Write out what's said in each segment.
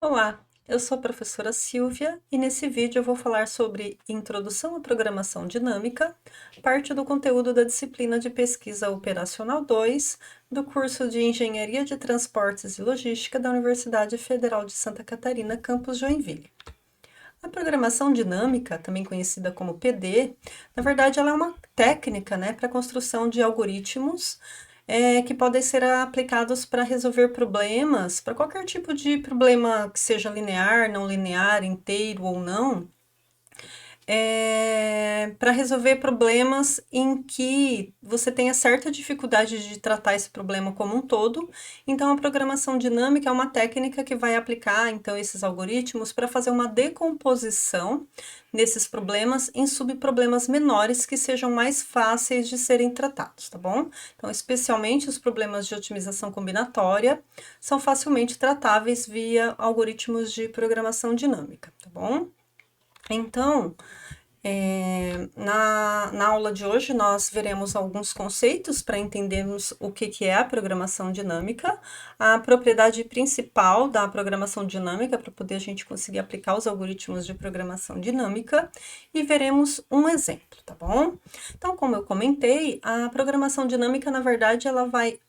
Olá, eu sou a professora Silvia e nesse vídeo eu vou falar sobre Introdução à Programação Dinâmica, parte do conteúdo da disciplina de Pesquisa Operacional 2 do curso de Engenharia de Transportes e Logística da Universidade Federal de Santa Catarina, campus Joinville. A programação dinâmica, também conhecida como PD, na verdade ela é uma técnica, para a construção de algoritmos que podem ser aplicados para resolver problemas, para qualquer tipo de problema que seja linear, não linear, inteiro ou não, para resolver problemas em que você tenha certa dificuldade de tratar esse problema como um todo. Então, a programação dinâmica é uma técnica que vai aplicar, então, esses algoritmos para fazer uma decomposição desses problemas em subproblemas menores que sejam mais fáceis de serem tratados, tá bom? Então, especialmente os problemas de otimização combinatória são facilmente tratáveis via algoritmos de programação dinâmica, tá bom? Então, na aula de hoje, nós veremos alguns conceitos para entendermos o que é a programação dinâmica, a propriedade principal da programação dinâmica, para poder a gente conseguir aplicar os algoritmos de programação dinâmica, e veremos um exemplo, tá bom? Então, como eu comentei, a programação dinâmica, na verdade, ela vai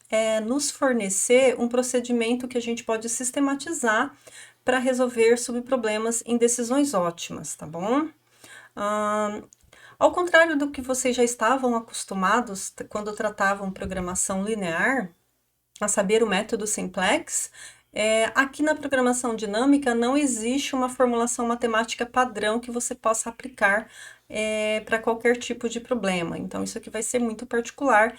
nos fornecer um procedimento que a gente pode sistematizar para resolver subproblemas em decisões ótimas, tá bom? Ao contrário do que vocês já estavam acostumados quando tratavam programação linear, a saber, o método simplex, aqui na programação dinâmica não existe uma formulação matemática padrão que você possa aplicar para qualquer tipo de problema. Então, isso aqui vai ser muito particular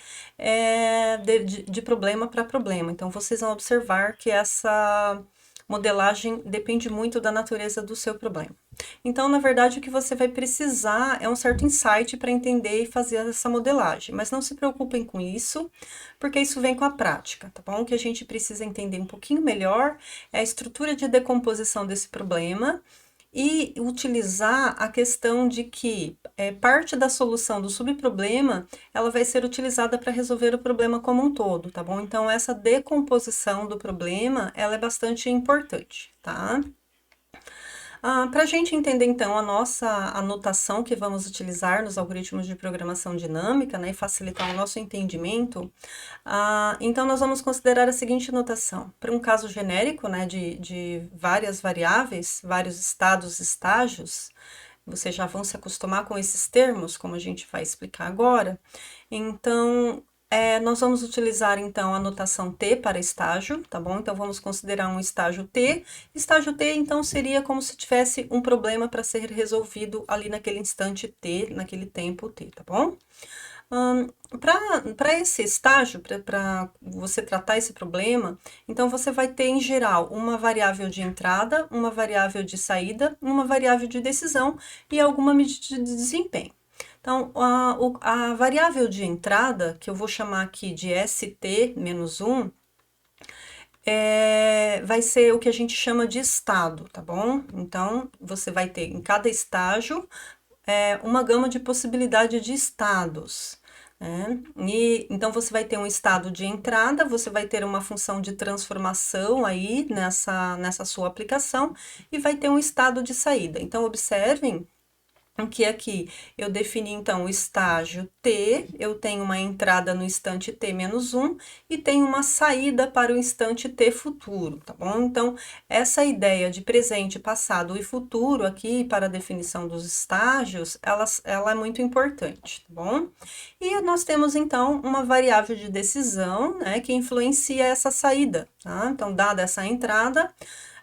de problema para problema. Então, vocês vão observar que essa modelagem depende muito da natureza do seu problema. Então, na verdade, o que você vai precisar é um certo insight para entender e fazer essa modelagem, mas não se preocupem com isso, porque isso vem com a prática, tá bom? O que a gente precisa entender um pouquinho melhor é a estrutura de decomposição desse problema e utilizar a questão de que parte da solução do subproblema, ela vai ser utilizada para resolver o problema como um todo, tá bom? Então, essa decomposição do problema, ela é bastante importante, tá? Para a gente entender, então, a nossa anotação que vamos utilizar nos algoritmos de programação dinâmica, e facilitar o nosso entendimento, então nós vamos considerar a seguinte notação. Para um caso genérico, de várias variáveis, vários estados, estágios, vocês já vão se acostumar com esses termos, como a gente vai explicar agora. Então, nós vamos utilizar, então, a notação T para estágio, tá bom? Então, vamos considerar um estágio T. Estágio T, então, seria como se tivesse um problema para ser resolvido ali naquele instante T, naquele tempo T, tá bom? Para esse estágio, para você tratar esse problema, então você vai ter, em geral, uma variável de entrada, uma variável de saída, uma variável de decisão e alguma medida de desempenho. Então, a variável de entrada, que eu vou chamar aqui de ST-1, vai ser o que a gente chama de estado, tá bom? Então, você vai ter em cada estágio uma gama de possibilidade de estados. Então, você vai ter um estado de entrada, você vai ter uma função de transformação aí nessa sua aplicação e vai ter um estado de saída. Então, observem que aqui eu defini, então, o estágio T, eu tenho uma entrada no instante T-1 e tenho uma saída para o instante T futuro, tá bom? Então, essa ideia de presente, passado e futuro aqui para a definição dos estágios, ela é muito importante, tá bom? E nós temos, então, uma variável de decisão, que influencia essa saída, tá? Então, dada essa entrada,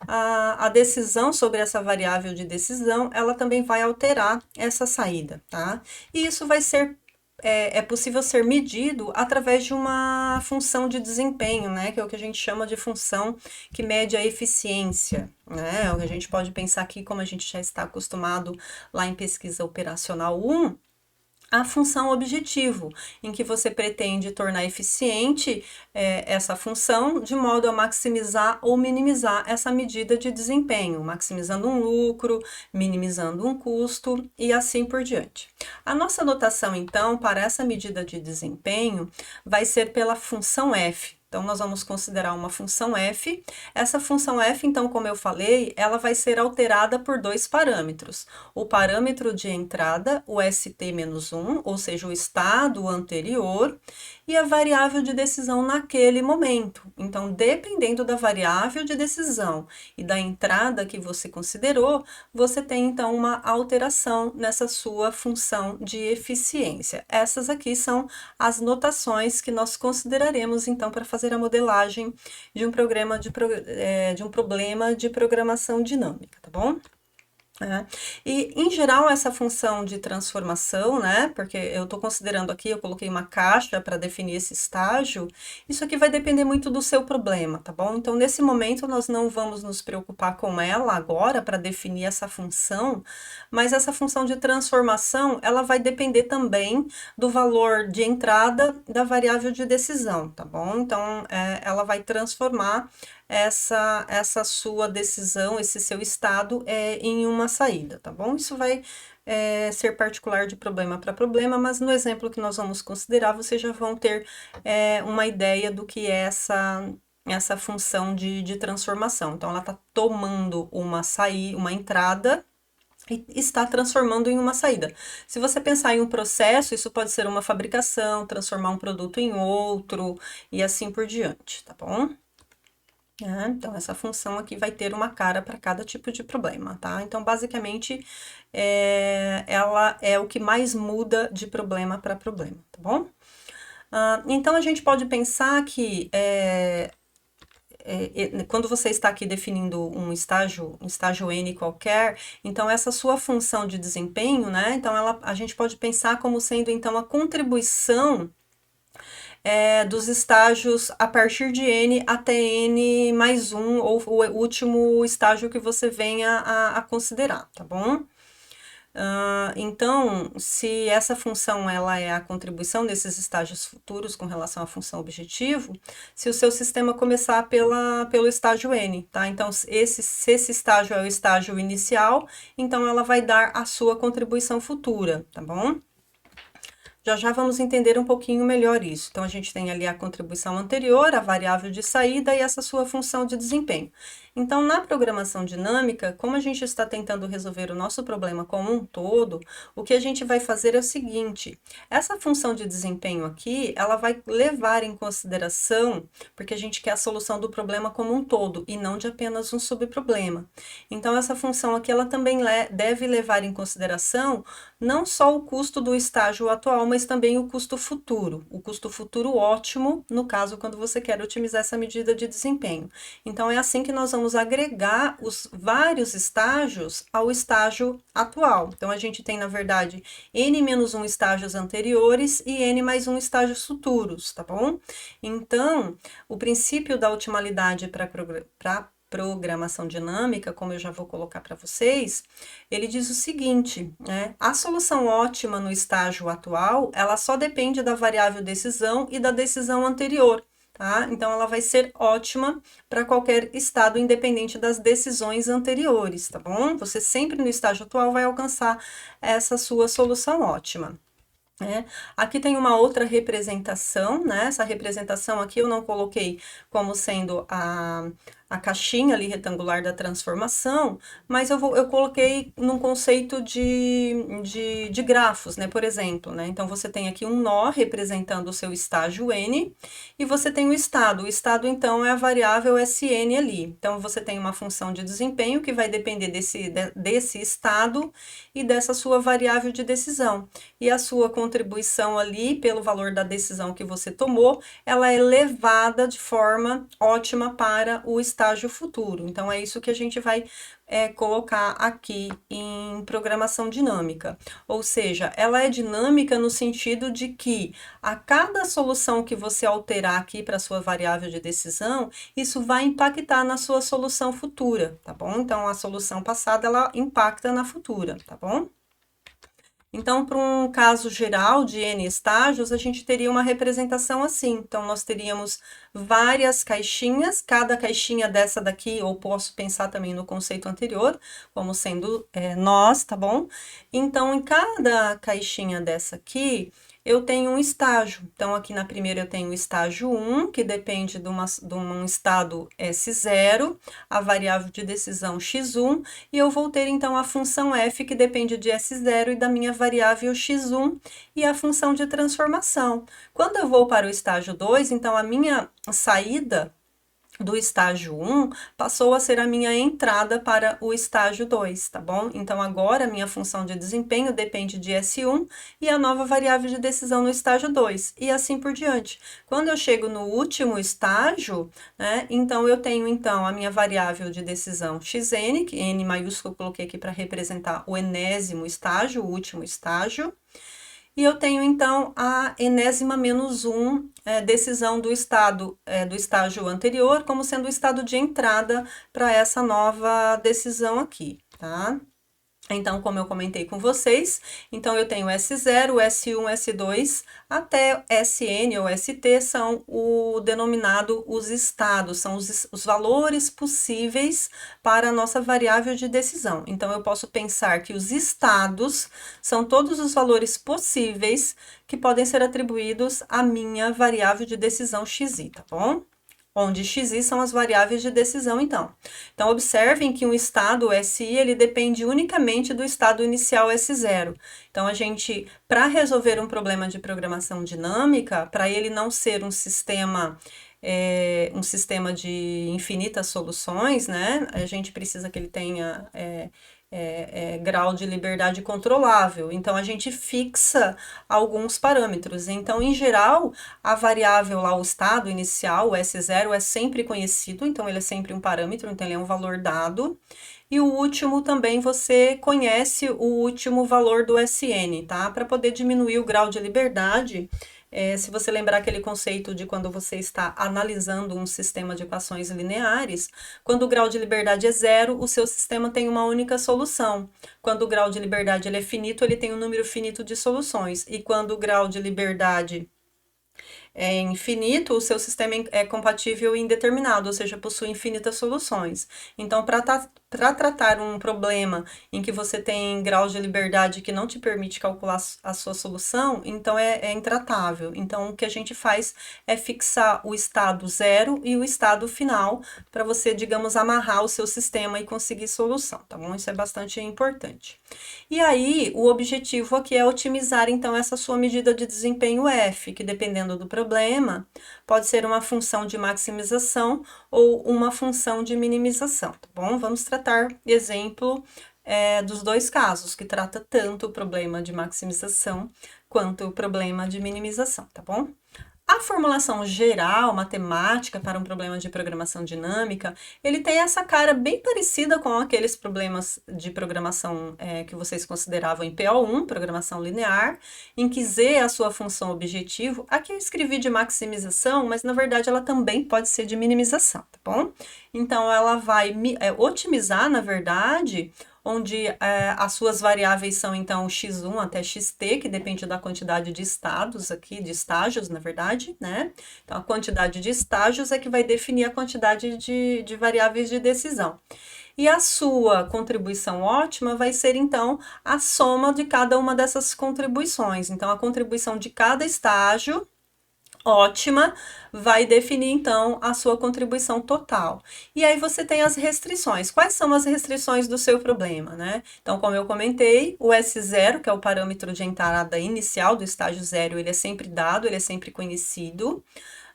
a decisão sobre essa variável de decisão, ela também vai alterar essa saída, tá? E isso vai ser, é possível ser medido através de uma função de desempenho, que é o que a gente chama de função que mede a eficiência, O que a gente pode pensar aqui, como a gente já está acostumado lá em pesquisa operacional 1, a função objetivo, em que você pretende tornar eficiente essa função de modo a maximizar ou minimizar essa medida de desempenho, maximizando um lucro, minimizando um custo e assim por diante. A nossa notação, então, para essa medida de desempenho vai ser pela função f, Então, nós vamos considerar uma função f. Essa função f, então, como eu falei, ela vai ser alterada por dois parâmetros. O parâmetro de entrada, o st-1, ou seja, o estado anterior, e a variável de decisão naquele momento. Então, dependendo da variável de decisão e da entrada que você considerou, você tem então uma alteração nessa sua função de eficiência. Essas aqui são as notações que nós consideraremos então para fazer a modelagem de um problema de programação dinâmica, tá bom? E, em geral, essa função de transformação, né, porque eu estou considerando aqui, eu coloquei uma caixa para definir esse estágio, isso aqui vai depender muito do seu problema, tá bom? Então, nesse momento, nós não vamos nos preocupar com ela agora para definir essa função, mas essa função de transformação, ela vai depender também do valor de entrada da variável de decisão, tá bom? Então, ela vai transformar essa sua decisão, esse seu estado em uma saída, tá bom? Isso vai ser particular de problema para problema, mas no exemplo que nós vamos considerar, vocês já vão ter uma ideia do que é essa função de transformação. Então, ela está tomando uma entrada e está transformando em uma saída. Se você pensar em um processo, isso pode ser uma fabricação, transformar um produto em outro e assim por diante, tá bom? Então, essa função aqui vai ter uma cara para cada tipo de problema, tá? Então, basicamente, ela é o que mais muda de problema para problema, tá bom? Então, a gente pode pensar que quando você está aqui definindo um estágio N qualquer, então essa sua função de desempenho, né? Então, a gente pode pensar como sendo, então, a contribuição dos estágios a partir de N até N mais 1, ou o último estágio que você venha a considerar, tá bom? Então, se essa função ela é a contribuição desses estágios futuros com relação à função objetivo, se o seu sistema começar pelo estágio N, tá? Então, se esse estágio é o estágio inicial, então ela vai dar a sua contribuição futura, tá bom? Já vamos entender um pouquinho melhor isso. Então, a gente tem ali a contribuição anterior, a variável de saída e essa sua função de desempenho. Então, na programação dinâmica, como a gente está tentando resolver o nosso problema como um todo, o que a gente vai fazer é o seguinte: essa função de desempenho aqui, ela vai levar em consideração, porque a gente quer a solução do problema como um todo e não de apenas um subproblema. Então, essa função aqui, ela também deve levar em consideração não só o custo do estágio atual, mas também o custo futuro ótimo, no caso, quando você quer otimizar essa medida de desempenho. Então, é assim que nós vamos agregar os vários estágios ao estágio atual. Então, a gente tem, na verdade, N-1 estágios anteriores e N mais 1 estágios futuros, tá bom? Então, o princípio da otimalidade para programação dinâmica, como eu já vou colocar para vocês, ele diz o seguinte, né? A solução ótima no estágio atual, ela só depende da variável decisão e da decisão anterior, tá? Então, ela vai ser ótima para qualquer estado, independente das decisões anteriores, tá bom? Você sempre no estágio atual vai alcançar essa sua solução ótima. Aqui tem uma outra representação, né? Essa representação aqui eu não coloquei como sendo a caixinha ali retangular da transformação, mas eu coloquei num conceito de grafos, né? Por exemplo, né? Então, você tem aqui um nó representando o seu estágio N, e você tem o estado. O estado, então, é a variável Sn ali. Então, você tem uma função de desempenho que vai depender desse estado e dessa sua variável de decisão. E a sua contribuição ali, pelo valor da decisão que você tomou, ela é levada de forma ótima para o estágio futuro. Então, é isso que a gente vai colocar aqui em programação dinâmica. Ou seja, ela é dinâmica no sentido de que a cada solução que você alterar aqui para a sua variável de decisão, isso vai impactar na sua solução futura, tá bom? Então, a solução passada, ela impacta na futura, tá bom? Então, para um caso geral de N estágios, a gente teria uma representação assim. Então, nós teríamos várias caixinhas, cada caixinha dessa daqui, ou posso pensar também no conceito anterior, como sendo nós, tá bom? Então, em cada caixinha dessa aqui, eu tenho um estágio. Então, aqui na primeira eu tenho o estágio 1, que depende de um estado S0, a variável de decisão x1, e eu vou ter, então, a função f, que depende de S0 e da minha variável x1, e a função de transformação. Quando eu vou para o estágio 2, então, a minha saída do estágio 1 passou a ser a minha entrada para o estágio 2, tá bom? Então, agora a minha função de desempenho depende de S1 e a nova variável de decisão no estágio 2, e assim por diante. Quando eu chego no último estágio, né, então eu tenho então a minha variável de decisão xn, que n maiúsculo eu coloquei aqui para representar o enésimo estágio, o último estágio, e eu tenho, então, a enésima menos 1 decisão do estágio anterior, como sendo o estado de entrada para essa nova decisão aqui, tá? Então, como eu comentei com vocês, então eu tenho S0, S1, S2, até Sn ou St são o denominado os estados, são os valores possíveis para a nossa variável de decisão. Então, eu posso pensar que os estados são todos os valores possíveis que podem ser atribuídos à minha variável de decisão xi, tá bom? Onde xi são as variáveis de decisão, então. Então, observem que um estado SI, ele depende unicamente do estado inicial S0. Então, a gente, para resolver um problema de programação dinâmica, para ele não ser um sistema de infinitas soluções, né? A gente precisa que ele tenha grau de liberdade controlável. Então, a gente fixa alguns parâmetros. Então, em geral, a variável lá, o estado inicial, o S0, é sempre conhecido, então ele é sempre um parâmetro, então ele é um valor dado. E o último também, você conhece o último valor do Sn, tá? Para poder diminuir o grau de liberdade, se você lembrar aquele conceito de quando você está analisando um sistema de equações lineares, quando o grau de liberdade é zero, o seu sistema tem uma única solução. Quando o grau de liberdade ele é finito, ele tem um número finito de soluções. E quando o grau de liberdade é infinito, o seu sistema é compatível e indeterminado, ou seja, possui infinitas soluções. Então, para tratar um problema em que você tem graus de liberdade que não te permite calcular a sua solução, então é intratável. Então, o que a gente faz é fixar o estado zero e o estado final para você, digamos, amarrar o seu sistema e conseguir solução, tá bom? Isso é bastante importante. E aí, o objetivo aqui é otimizar, então, essa sua medida de desempenho f, que dependendo do problema, pode ser uma função de maximização ou uma função de minimização, tá bom? Vamos tratar exemplo dos dois casos, que trata tanto o problema de maximização quanto o problema de minimização, tá bom? A formulação geral, matemática, para um problema de programação dinâmica, ele tem essa cara bem parecida com aqueles problemas de programação que vocês consideravam em PO1, programação linear, em que Z é a sua função objetivo. Aqui eu escrevi de maximização, mas na verdade ela também pode ser de minimização, tá bom? Então, ela vai otimizar, na verdade, onde as suas variáveis são, então, x1 até xt, que depende da quantidade de estados aqui, de estágios, na verdade, né? Então, a quantidade de estágios é que vai definir a quantidade de variáveis de decisão. E a sua contribuição ótima vai ser, então, a soma de cada uma dessas contribuições. Então, a contribuição de cada estágio ótima vai definir, então, a sua contribuição total. E aí você tem as restrições. Quais são as restrições do seu problema, né? Então, como eu comentei, o S0, que é o parâmetro de entrada inicial do estágio zero, ele é sempre dado, ele é sempre conhecido.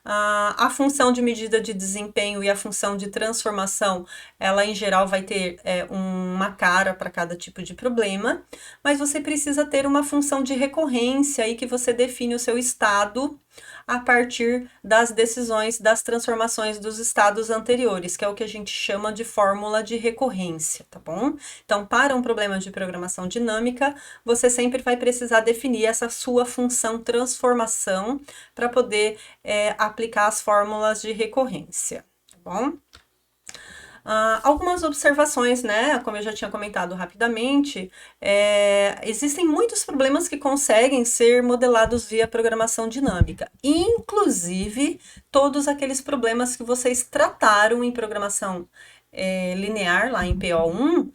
A função de medida de desempenho e a função de transformação, ela em geral vai ter uma cara para cada tipo de problema, mas você precisa ter uma função de recorrência aí que você define o seu estado a partir das decisões das transformações dos estados anteriores, que é o que a gente chama de fórmula de recorrência, tá bom? Então, para um problema de programação dinâmica, você sempre vai precisar definir essa sua função transformação para poder aplicar as fórmulas de recorrência, tá bom? Algumas observações, né? Como eu já tinha comentado rapidamente, existem muitos problemas que conseguem ser modelados via programação dinâmica, inclusive todos aqueles problemas que vocês trataram em programação linear, lá em PO1,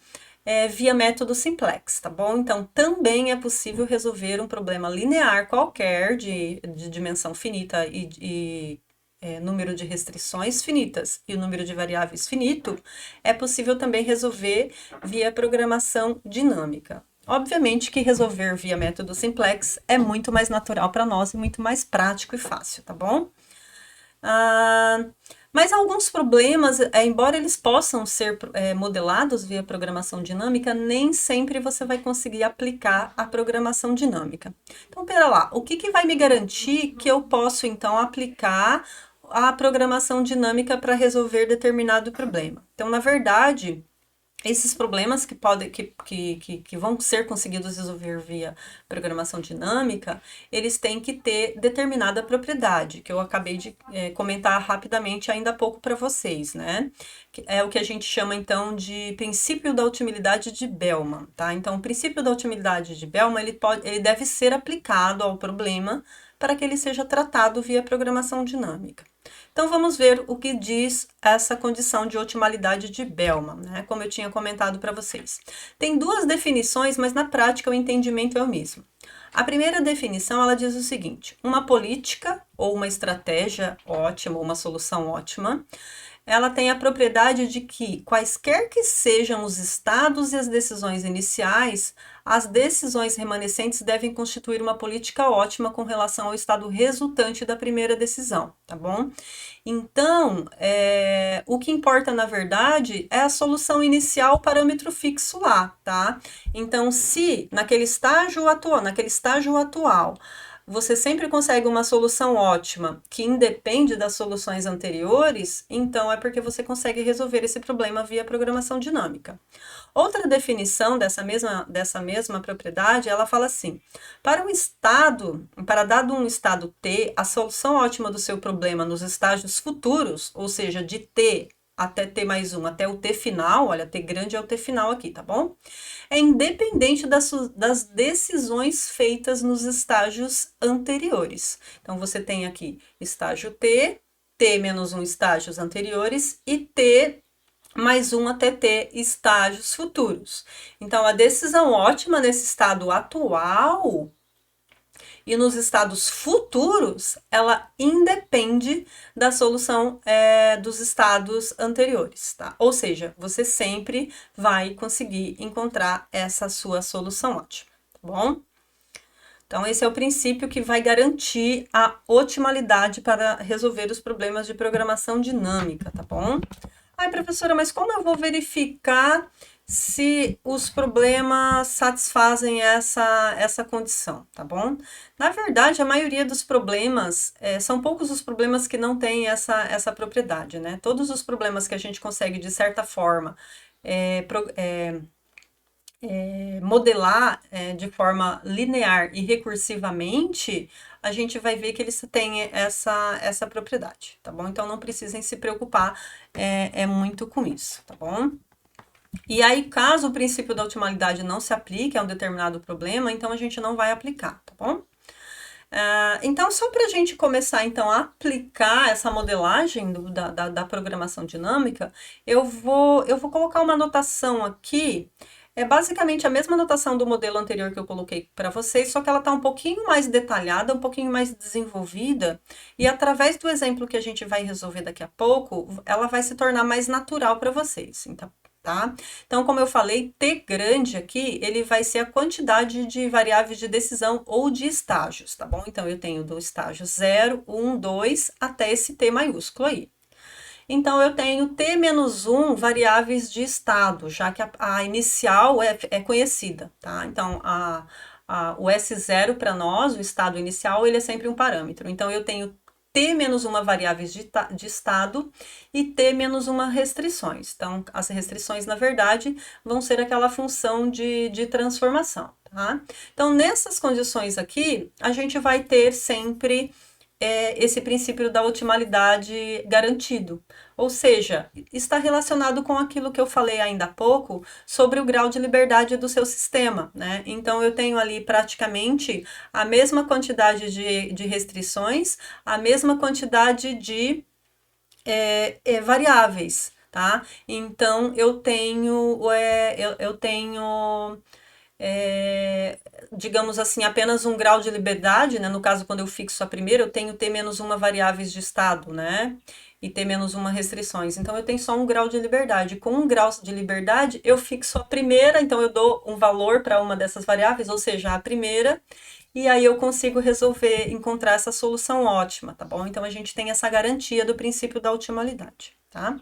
via método simplex, tá bom? Então, também é possível resolver um problema linear qualquer de dimensão finita e número de restrições finitas e o número de variáveis finito, é possível também resolver via programação dinâmica. Obviamente que resolver via método simplex é muito mais natural para nós e muito mais prático e fácil, tá bom? Mas alguns problemas, embora eles possam ser modelados via programação dinâmica, nem sempre você vai conseguir aplicar a programação dinâmica. Então, pera lá, o que vai me garantir que eu posso, então, aplicar a programação dinâmica para resolver determinado problema? Então, na verdade, esses problemas que vão ser conseguidos resolver via programação dinâmica, eles têm que ter determinada propriedade, que eu acabei de comentar rapidamente ainda há pouco para vocês, né? Que é o que a gente chama, então, de princípio da utilidade de Bellman, tá? Então, o princípio da utilidade de Bellman, ele deve ser aplicado ao problema para que ele seja tratado via programação dinâmica. Então, vamos ver o que diz essa condição de otimalidade de Bellman, né? Como eu tinha comentado para vocês. Tem duas definições, mas na prática o entendimento é o mesmo. A primeira definição, ela diz o seguinte: uma política ou uma estratégia ótima, ou uma solução ótima, ela tem a propriedade de que, quaisquer que sejam os estados e as decisões iniciais, as decisões remanescentes devem constituir uma política ótima com relação ao estado resultante da primeira decisão, tá bom? Então, o que importa, na verdade, é a solução inicial, parâmetro fixo lá, tá? Então, se naquele estágio atual, você sempre consegue uma solução ótima que independe das soluções anteriores, então é porque você consegue resolver esse problema via programação dinâmica. Outra definição dessa mesma propriedade, ela fala assim: para dado um estado T, a solução ótima do seu problema nos estágios futuros, ou seja, de T até T mais 1, até o T final, olha, T grande é o T final aqui, tá bom? É independente das decisões feitas nos estágios anteriores. Então, você tem aqui estágio T, T menos 1 estágios anteriores e T mais 1 até T estágios futuros. Então, a decisão ótima nesse estado atual e nos estados futuros, ela independe da solução dos estados anteriores, tá? Ou seja, você sempre vai conseguir encontrar essa sua solução ótima, tá bom? Então, esse é o princípio que vai garantir a otimalidade para resolver os problemas de programação dinâmica, tá bom? Ai, professora, mas como eu vou verificar se os problemas satisfazem essa condição, tá bom? Na verdade, a maioria dos problemas, são poucos os problemas que não têm essa propriedade, né? Todos os problemas que a gente consegue, de certa forma, modelar de forma linear e recursivamente, a gente vai ver que eles têm essa propriedade, tá bom? Então, não precisem se preocupar muito com isso, tá bom? E aí, caso o princípio da otimalidade não se aplique a um determinado problema, então a gente não vai aplicar, tá bom? Então, só para a gente começar, então, a aplicar essa modelagem da programação dinâmica, eu vou colocar uma anotação aqui, é basicamente a mesma notação do modelo anterior que eu coloquei para vocês, só que ela está um pouquinho mais detalhada, um pouquinho mais desenvolvida, e através do exemplo que a gente vai resolver daqui a pouco, ela vai se tornar mais natural para vocês, então, tá? Então, como eu falei, T grande aqui, ele vai ser a quantidade de variáveis de decisão ou de estágios, tá bom? Então, eu tenho do estágio 0, 1, 2, até esse T maiúsculo aí. Então, eu tenho T menos 1 variáveis de estado, já que a inicial é conhecida, tá? Então, o S0 para nós, o estado inicial, ele é sempre um parâmetro. Então, eu tenho T menos 1 variáveis de estado e T menos 1 restrições. Então, as restrições, na verdade, vão ser aquela função de transformação, tá? Então, nessas condições aqui, a gente vai ter sempre esse princípio da otimalidade garantido. Ou seja, está relacionado com aquilo que eu falei ainda há pouco sobre o grau de liberdade do seu sistema, né? Então, eu tenho ali praticamente a mesma quantidade de restrições, a mesma quantidade de variáveis, tá? Então, é, digamos assim, apenas um grau de liberdade, né? No caso, quando eu fixo a primeira, eu tenho T menos uma variáveis de estado, né? E T menos uma restrições. Então, eu tenho só um grau de liberdade. Com um grau de liberdade, eu fixo a primeira, então eu dou um valor para uma dessas variáveis, ou seja, a primeira, e aí eu consigo resolver, encontrar essa solução ótima, tá bom? Então, a gente tem essa garantia do princípio da otimalidade, tá?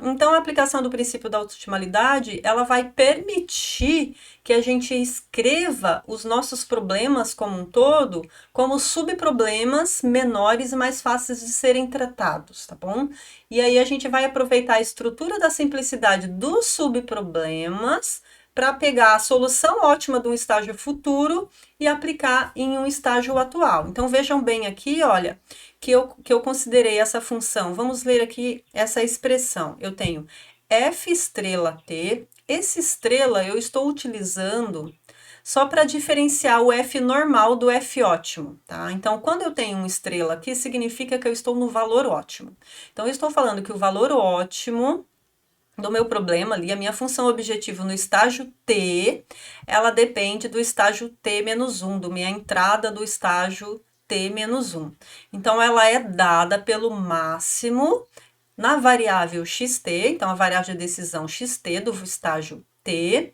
Então, a aplicação do princípio da otimalidade, ela vai permitir que a gente escreva os nossos problemas como um todo, como subproblemas menores e mais fáceis de serem tratados, tá bom? E aí a gente vai aproveitar a estrutura da simplicidade dos subproblemas para pegar a solução ótima de um estágio futuro e aplicar em um estágio atual. Então, vejam bem aqui, olha, que eu considerei essa função. Vamos ler aqui essa expressão. Eu tenho f estrela t. Esse estrela eu estou utilizando só para diferenciar o f normal do f ótimo, tá? Então, quando eu tenho uma estrela aqui, significa que eu estou no valor ótimo. Então, eu estou falando que o valor ótimo do meu problema ali, a minha função objetivo no estágio T, ela depende do estágio T menos 1, do minha entrada do estágio T menos 1. Então, ela é dada pelo máximo na variável xt, então a variável de decisão xt do estágio T,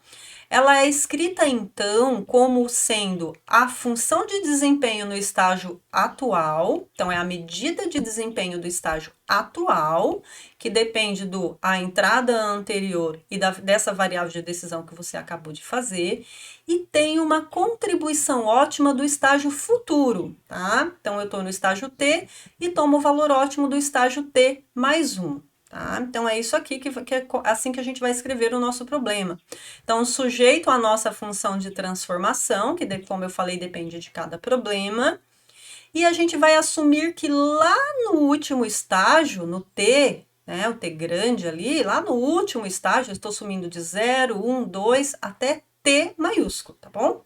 ela é escrita então como sendo a função de desempenho no estágio atual, então é a medida de desempenho do estágio atual, que depende do a entrada anterior e dessa variável de decisão que você acabou de fazer, e tem uma contribuição ótima do estágio futuro, tá? Então eu estou no estágio T e tomo o valor ótimo do estágio T mais 1. Tá? Então, é isso aqui que é assim que a gente vai escrever o nosso problema. Então, sujeito à nossa função de transformação, que, como eu falei, depende de cada problema, e a gente vai assumir que lá no último estágio, no T, né, o T grande ali, lá no último estágio, eu estou sumindo de 0, 1, 2, até T maiúsculo, tá bom?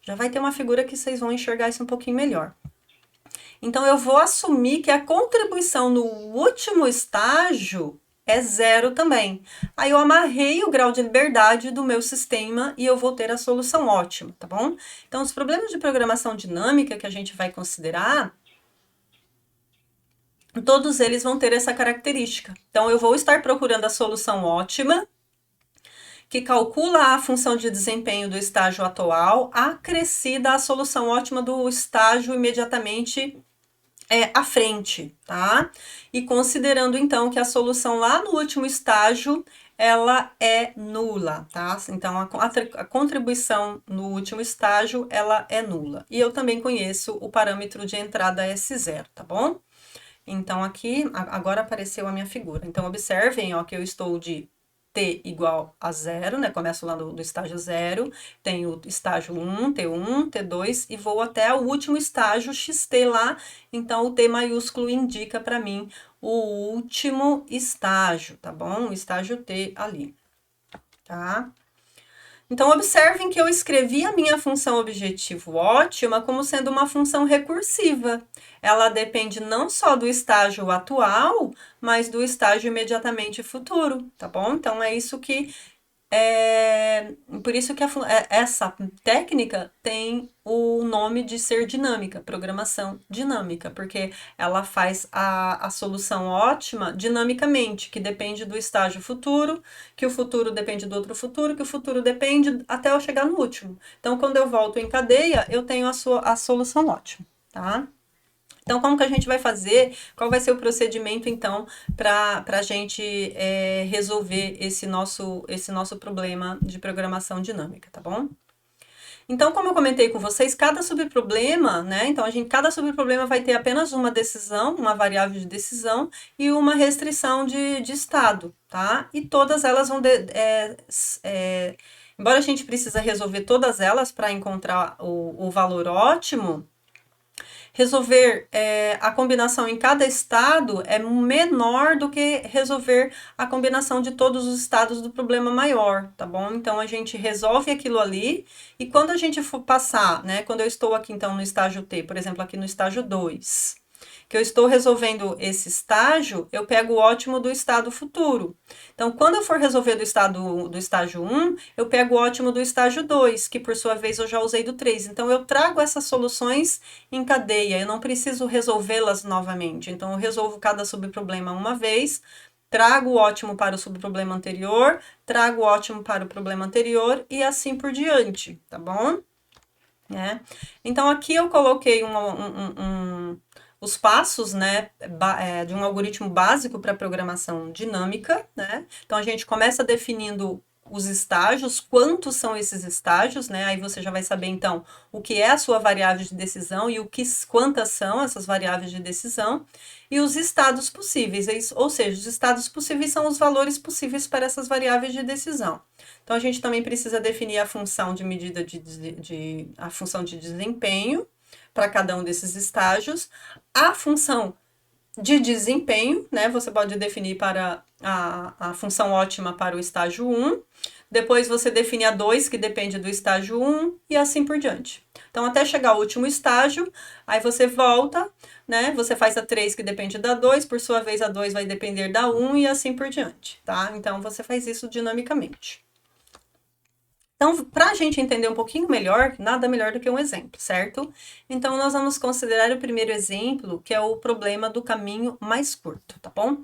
Já vai ter uma figura que vocês vão enxergar isso um pouquinho melhor. Então, eu vou assumir que a contribuição no último estágio é 0 também. Aí, eu amarrei o grau de liberdade do meu sistema e eu vou ter a solução ótima, tá bom? Então, os problemas de programação dinâmica que a gente vai considerar, todos eles vão ter essa característica. Então, eu vou estar procurando a solução ótima, que calcula a função de desempenho do estágio atual, acrescida à solução ótima do estágio imediatamente à frente, tá? E considerando então que a solução lá no último estágio ela é nula, tá? Então a contribuição no último estágio ela é nula. E eu também conheço o parâmetro de entrada S0, tá bom? Então aqui agora apareceu a minha figura. Então observem, ó, que eu estou de T igual a 0, né? Começo lá do estágio 0, tenho estágio 1, T1, T2 e vou até o último estágio XT lá. Então, o T maiúsculo indica para mim o último estágio, tá bom? O estágio T ali, tá? Então, observem que eu escrevi a minha função objetivo ótima como sendo uma função recursiva. Ela depende não só do estágio atual, mas do estágio imediatamente futuro, tá bom? Então, é isso que por isso que essa técnica tem o nome de ser dinâmica, programação dinâmica, porque ela faz a solução ótima dinamicamente, que depende do estágio futuro, que o futuro depende do outro futuro, que o futuro depende até eu chegar no último. Então, quando eu volto em cadeia, eu tenho a solução ótima, tá? Então, como que a gente vai fazer? Qual vai ser o procedimento, então, para a gente resolver esse nosso problema de programação dinâmica, tá bom? Então, como eu comentei com vocês, cada subproblema, né? Então, cada subproblema vai ter apenas uma decisão, uma variável de decisão e uma restrição de estado, tá? E todas elas vão... embora a gente precisa resolver todas elas para encontrar o valor ótimo, resolver a combinação em cada estado é menor do que resolver a combinação de todos os estados do problema maior, tá bom? Então, a gente resolve aquilo ali e quando a gente for passar, né? Quando eu estou aqui, então, no estágio T, por exemplo, aqui no estágio 2, que eu estou resolvendo esse estágio, eu pego o ótimo do estado futuro. Então, quando eu for resolver do estágio 1, eu pego o ótimo do estágio 2, que por sua vez eu já usei do 3. Então, eu trago essas soluções em cadeia, eu não preciso resolvê-las novamente. Então, eu resolvo cada subproblema uma vez, trago o ótimo para o subproblema anterior, trago o ótimo para o problema anterior e assim por diante, tá bom? Então, aqui eu coloquei os passos, né, de um algoritmo básico para programação dinâmica, né? Então, a gente começa definindo os estágios, quantos são esses estágios, né? Aí você já vai saber, então, o que é a sua variável de decisão e quantas são essas variáveis de decisão, e os estados possíveis, ou seja, os estados possíveis são os valores possíveis para essas variáveis de decisão. Então, a gente também precisa definir a função de medida a função de desempenho para cada um desses estágios, a função de desempenho, né? Você pode definir para a função ótima para o estágio 1, depois você define a 2, que depende do estágio 1, e assim por diante. Então, até chegar ao último estágio, aí você volta, né? Você faz a 3, que depende da 2, por sua vez a 2 vai depender da 1 e assim por diante, tá? Então, você faz isso dinamicamente. Então, para a gente entender um pouquinho melhor, nada melhor do que um exemplo, certo? Então, nós vamos considerar o primeiro exemplo, que é o problema do caminho mais curto, tá bom?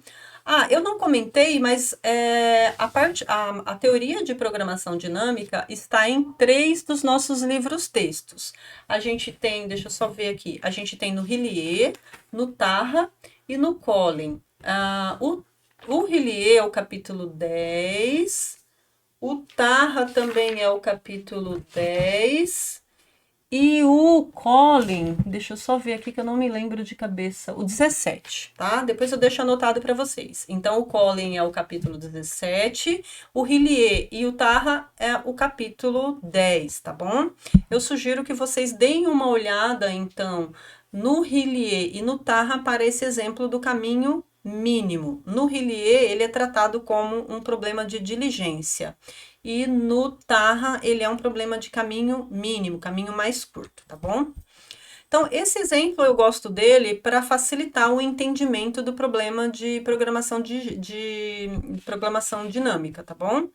Ah, eu não comentei, mas a teoria de programação dinâmica está em 3 dos nossos livros textos. A gente tem, deixa eu só ver aqui, a gente tem no Hillier, no Tarra e no Collin. O Hillier é o capítulo 10, o Tarra também é o capítulo 10. E o Collin, deixa eu só ver aqui que eu não me lembro de cabeça, o 17, tá? Depois eu deixo anotado para vocês. Então, o Collin é o capítulo 17, o Hillier e o Tarra é o capítulo 10, tá bom? Eu sugiro que vocês deem uma olhada, então, no Hillier e no Tarra para esse exemplo do caminho mínimo. No Hillier, ele é tratado como um problema de diligência. E no Tarra, ele é um problema de caminho mínimo, caminho mais curto, tá bom? Então, esse exemplo eu gosto dele para facilitar o entendimento do problema de programação de programação dinâmica, tá bom?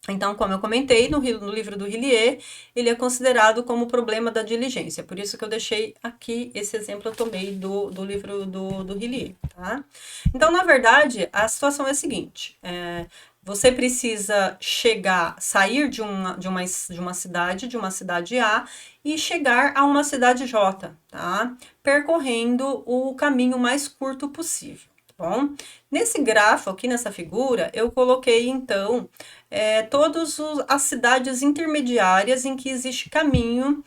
Então, como eu comentei, no livro do Hillier, ele é considerado como o problema da diligência. Por isso que eu deixei aqui esse exemplo, eu tomei do livro do Hillier, tá? Então, na verdade, a situação é a seguinte. Você precisa sair de uma cidade A, e chegar a uma cidade J, tá? Percorrendo o caminho mais curto possível. Bom, nesse grafo aqui, nessa figura, eu coloquei, então, todas as cidades intermediárias em que existe caminho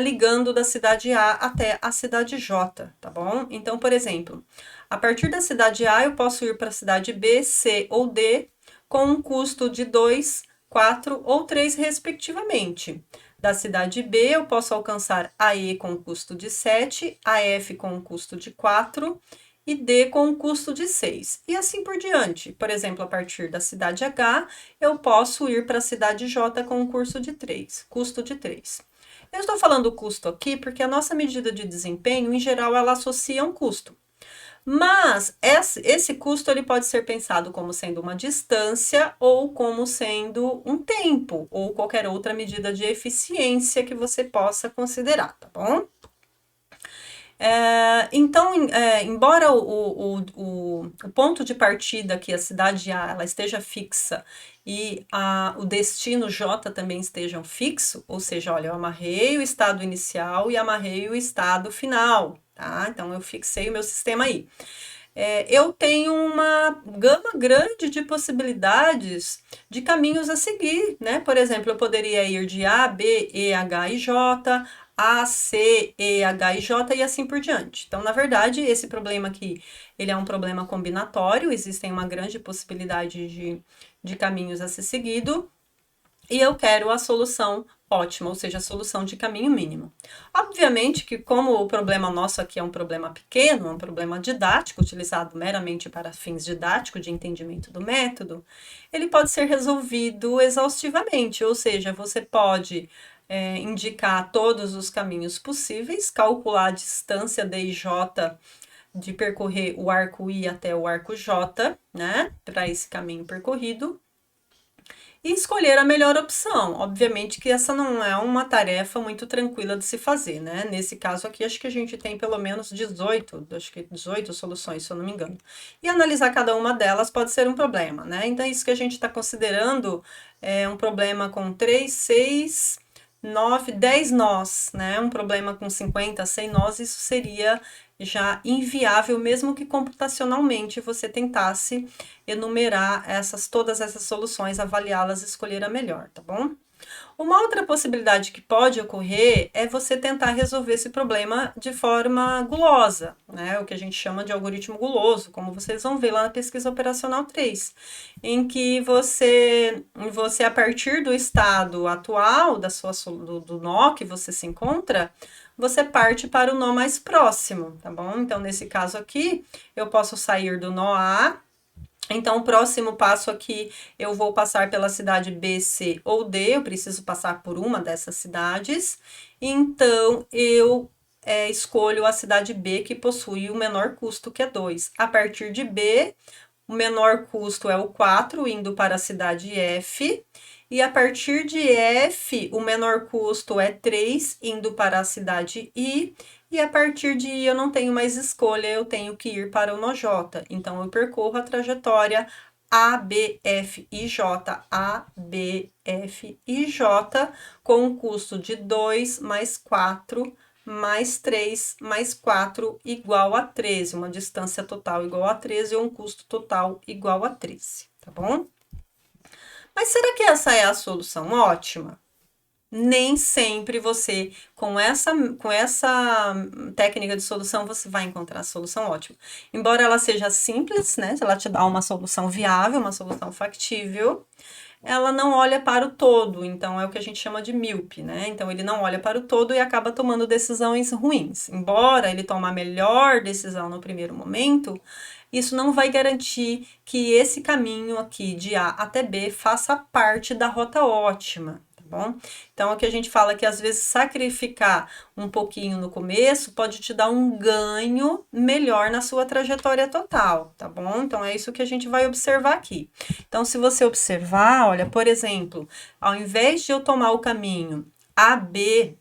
ligando da cidade A até a cidade J, tá bom? Então, por exemplo, a partir da cidade A, eu posso ir para a cidade B, C ou D, com um custo de 2, 4 ou 3, respectivamente. Da cidade B, eu posso alcançar a E com custo de 7, a F com custo de 4 e D com um custo de 6. E assim por diante. Por exemplo, a partir da cidade H, eu posso ir para a cidade J com um custo de 3. Eu estou falando custo aqui porque a nossa medida de desempenho, em geral, ela associa um custo. Mas esse custo ele pode ser pensado como sendo uma distância ou como sendo um tempo, ou qualquer outra medida de eficiência que você possa considerar, tá bom? Então, embora o ponto de partida aqui, a cidade A, ela esteja fixa e o destino J também estejam fixo, ou seja, olha, eu amarrei o estado inicial e amarrei o estado final, tá? Então, eu fixei o meu sistema aí. Eu tenho uma gama grande de possibilidades de caminhos a seguir, né? Por exemplo, eu poderia ir de A, B, E, H e J, A, C, E, H e J e assim por diante. Então, na verdade, esse problema aqui, ele é um problema combinatório, existem uma grande possibilidade de caminhos a ser seguido, e eu quero a solução ótima, ou seja, a solução de caminho mínimo. Obviamente que como o problema nosso aqui é um problema pequeno, um problema didático, utilizado meramente para fins didáticos de entendimento do método, ele pode ser resolvido exaustivamente, ou seja, você pode indicar todos os caminhos possíveis, calcular a distância D e J de percorrer o arco I até o arco J, né, para esse caminho percorrido, e escolher a melhor opção. Obviamente que essa não é uma tarefa muito tranquila de se fazer, né? Nesse caso aqui, acho que a gente tem pelo menos 18 soluções, se eu não me engano. E analisar cada uma delas pode ser um problema, né? Então, isso que a gente está considerando é um problema com 3, 6, 9, 10 nós, né? Um problema com 50, 100 nós, isso seria já inviável, mesmo que computacionalmente você tentasse enumerar todas essas soluções, avaliá-las e escolher a melhor, tá bom? Uma outra possibilidade que pode ocorrer é você tentar resolver esse problema de forma gulosa, né? O que a gente chama de algoritmo guloso, como vocês vão ver lá na pesquisa operacional 3, em que você a partir do estado atual do nó que você se encontra, você parte para o nó mais próximo, tá bom? Então, nesse caso aqui, eu posso sair do nó A. Então, o próximo passo aqui, eu vou passar pela cidade B, C ou D, eu preciso passar por uma dessas cidades. Então, eu escolho a cidade B, que possui o menor custo, que é 2. A partir de B, o menor custo é o 4, indo para a cidade F. E a partir de F, o menor custo é 3, indo para a cidade I. E a partir de I eu não tenho mais escolha, eu tenho que ir para o nó J. Então, eu percorro a trajetória A, B, F e J, A, B, F e J, com um custo de 2 mais 4 mais 3 mais 4 igual a 13, uma distância total igual a 13 ou um custo total igual a 13, tá bom? Mas será que essa é a solução ótima? Nem sempre você, com essa técnica de solução, você vai encontrar a solução ótima. Embora ela seja simples, né? Ela te dá uma solução viável, uma solução factível, ela não olha para o todo, então é o que a gente chama de míope, né? Então ele não olha para o todo e acaba tomando decisões ruins. Embora ele tome a melhor decisão no primeiro momento, isso não vai garantir que esse caminho aqui de A até B faça parte da rota ótima, tá bom? Então, é o que a gente fala que às vezes sacrificar um pouquinho no começo pode te dar um ganho melhor na sua trajetória total, tá bom? Então, é isso que a gente vai observar aqui. Então, se você observar, olha, por exemplo, ao invés de eu tomar o caminho AB,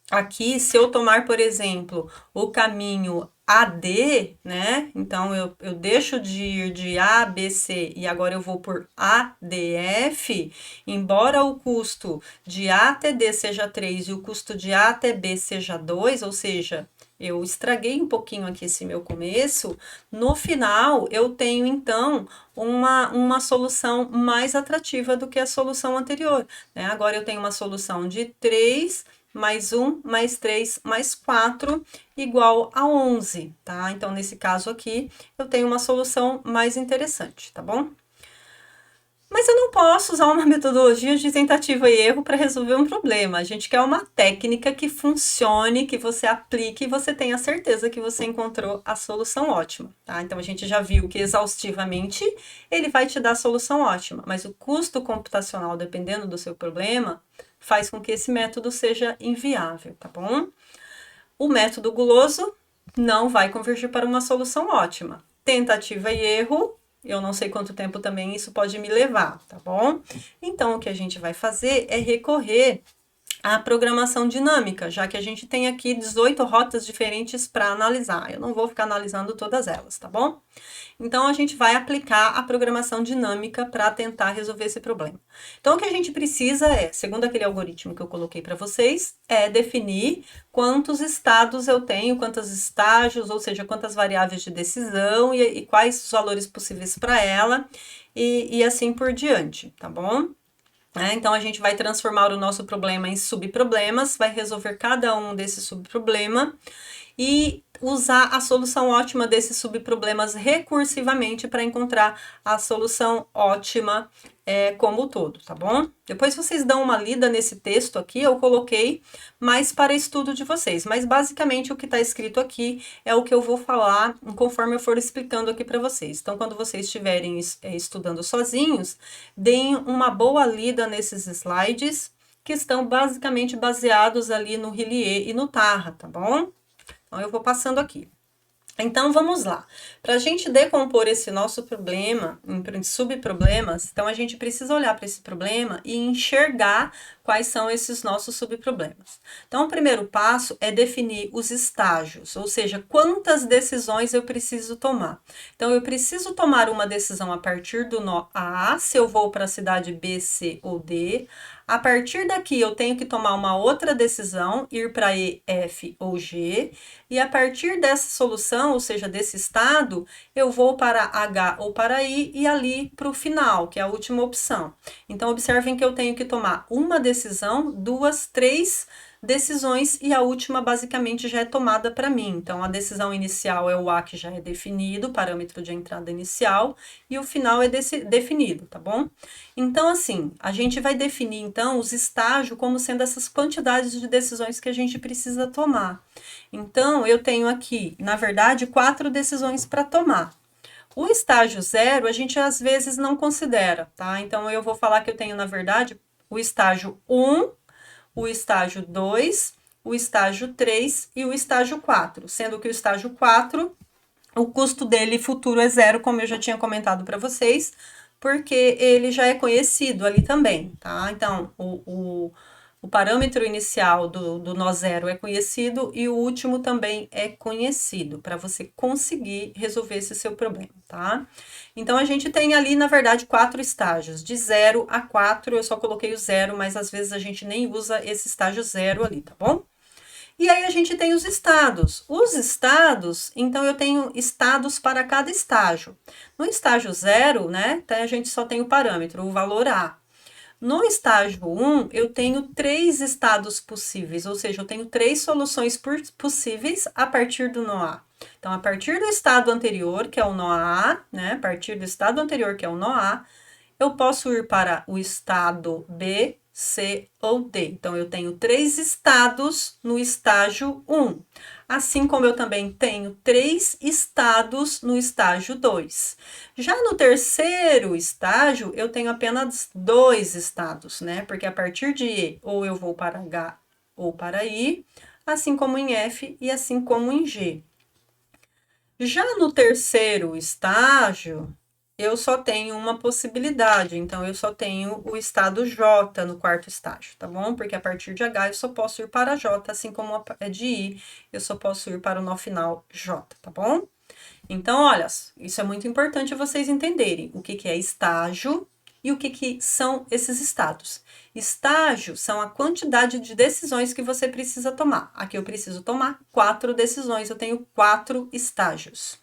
aqui, se eu tomar, por exemplo, o caminho AD, né? Então, eu deixo de ir de A, B, C e agora eu vou por ADF, embora o custo de A até D seja 3 e o custo de A até B seja 2, ou seja, eu estraguei um pouquinho aqui esse meu começo, no final eu tenho então uma solução mais atrativa do que a solução anterior, né? Agora eu tenho uma solução de 3 mais 1, mais 3, mais 4, igual a 11, tá? Então, nesse caso aqui, eu tenho uma solução mais interessante, tá bom? Mas eu não posso usar uma metodologia de tentativa e erro para resolver um problema. A gente quer uma técnica que funcione, que você aplique e você tenha certeza que você encontrou a solução ótima, tá? Então, a gente já viu que exaustivamente ele vai te dar a solução ótima, mas o custo computacional, dependendo do seu problema, faz com que esse método seja inviável, tá bom? O método guloso não vai convergir para uma solução ótima. Tentativa e erro, eu não sei quanto tempo também isso pode me levar, tá bom? Então, o que a gente vai fazer é recorrer à programação dinâmica, já que a gente tem aqui 18 rotas diferentes para analisar. Eu não vou ficar analisando todas elas, tá bom? Então, a gente vai aplicar a programação dinâmica para tentar resolver esse problema. Então, o que a gente precisa segundo aquele algoritmo que eu coloquei para vocês, é definir quantos estados eu tenho, quantos estágios, ou seja, quantas variáveis de decisão e quais os valores possíveis para ela, e assim por diante, tá bom? Então, a gente vai transformar o nosso problema em subproblemas, vai resolver cada um desses subproblemas e usar a solução ótima desses subproblemas recursivamente para encontrar a solução ótima como um todo, tá bom? Depois vocês dão uma lida nesse texto aqui, eu coloquei mais para estudo de vocês, mas basicamente o que está escrito aqui é o que eu vou falar conforme eu for explicando aqui para vocês. Então, quando vocês estiverem estudando sozinhos, deem uma boa lida nesses slides, que estão basicamente baseados ali no Hillier e no Tarra, tá bom? Então, eu vou passando aqui. Então, vamos lá. Para a gente decompor esse nosso problema em subproblemas, então a gente precisa olhar para esse problema e enxergar quais são esses nossos subproblemas. Então, o primeiro passo é definir os estágios, ou seja, quantas decisões eu preciso tomar. Então, eu preciso tomar uma decisão a partir do nó A, se eu vou para a cidade B, C ou D. A partir daqui, eu tenho que tomar uma outra decisão, ir para E, F ou G. E a partir dessa solução, ou seja, desse estado, eu vou para H ou para I e ali para o final, que é a última opção. Então, observem que eu tenho que tomar uma decisão, duas, três decisões e a última basicamente já é tomada para mim. Então, a decisão inicial é o A que já é definido, parâmetro de entrada inicial, e o final é definido, tá bom? Então, assim, a gente vai definir então os estágios como sendo essas quantidades de decisões que a gente precisa tomar. Então, eu tenho aqui, na verdade, 4 decisões para tomar. O estágio 0, a gente às vezes não considera, tá? Então, eu vou falar que eu tenho, na verdade, o estágio 1, o estágio 2, o estágio 3 e o estágio 4, sendo que o estágio 4, o custo dele futuro é 0, como eu já tinha comentado para vocês, porque ele já é conhecido ali também, tá? Então, o parâmetro inicial do nó zero é conhecido e o último também é conhecido, para você conseguir resolver esse seu problema, tá? Então, a gente tem ali, na verdade, 4 estágios, de 0 a 4, eu só coloquei o 0, mas às vezes a gente nem usa esse estágio 0 ali, tá bom? E aí a gente tem os estados. Os estados, então eu tenho estados para cada estágio. No estágio 0, né, então a gente só tem o parâmetro, o valor A. No estágio 1, eu tenho 3 estados possíveis, ou seja, eu tenho 3 soluções possíveis a partir do nó A. Então, a partir do estado anterior, que é o nó A, né, a partir do estado anterior, que é o nó A, eu posso ir para o estado B, C ou D. Então, eu tenho 3 estados no estágio 1. Assim como eu também tenho 3 estados no estágio 2. Já no terceiro estágio, eu tenho apenas 2 estados, né? Porque a partir de E, ou eu vou para H ou para I, assim como em F e assim como em G. Já no terceiro estágio, eu só tenho uma possibilidade, então eu só tenho o estado J no quarto estágio, tá bom? Porque a partir de H eu só posso ir para J, assim como é de I, eu só posso ir para o nó final J, tá bom? Então, olha, isso é muito importante vocês entenderem o que é estágio e o que são esses estados. Estágio são a quantidade de decisões que você precisa tomar. Aqui eu preciso tomar 4 decisões, eu tenho 4 estágios.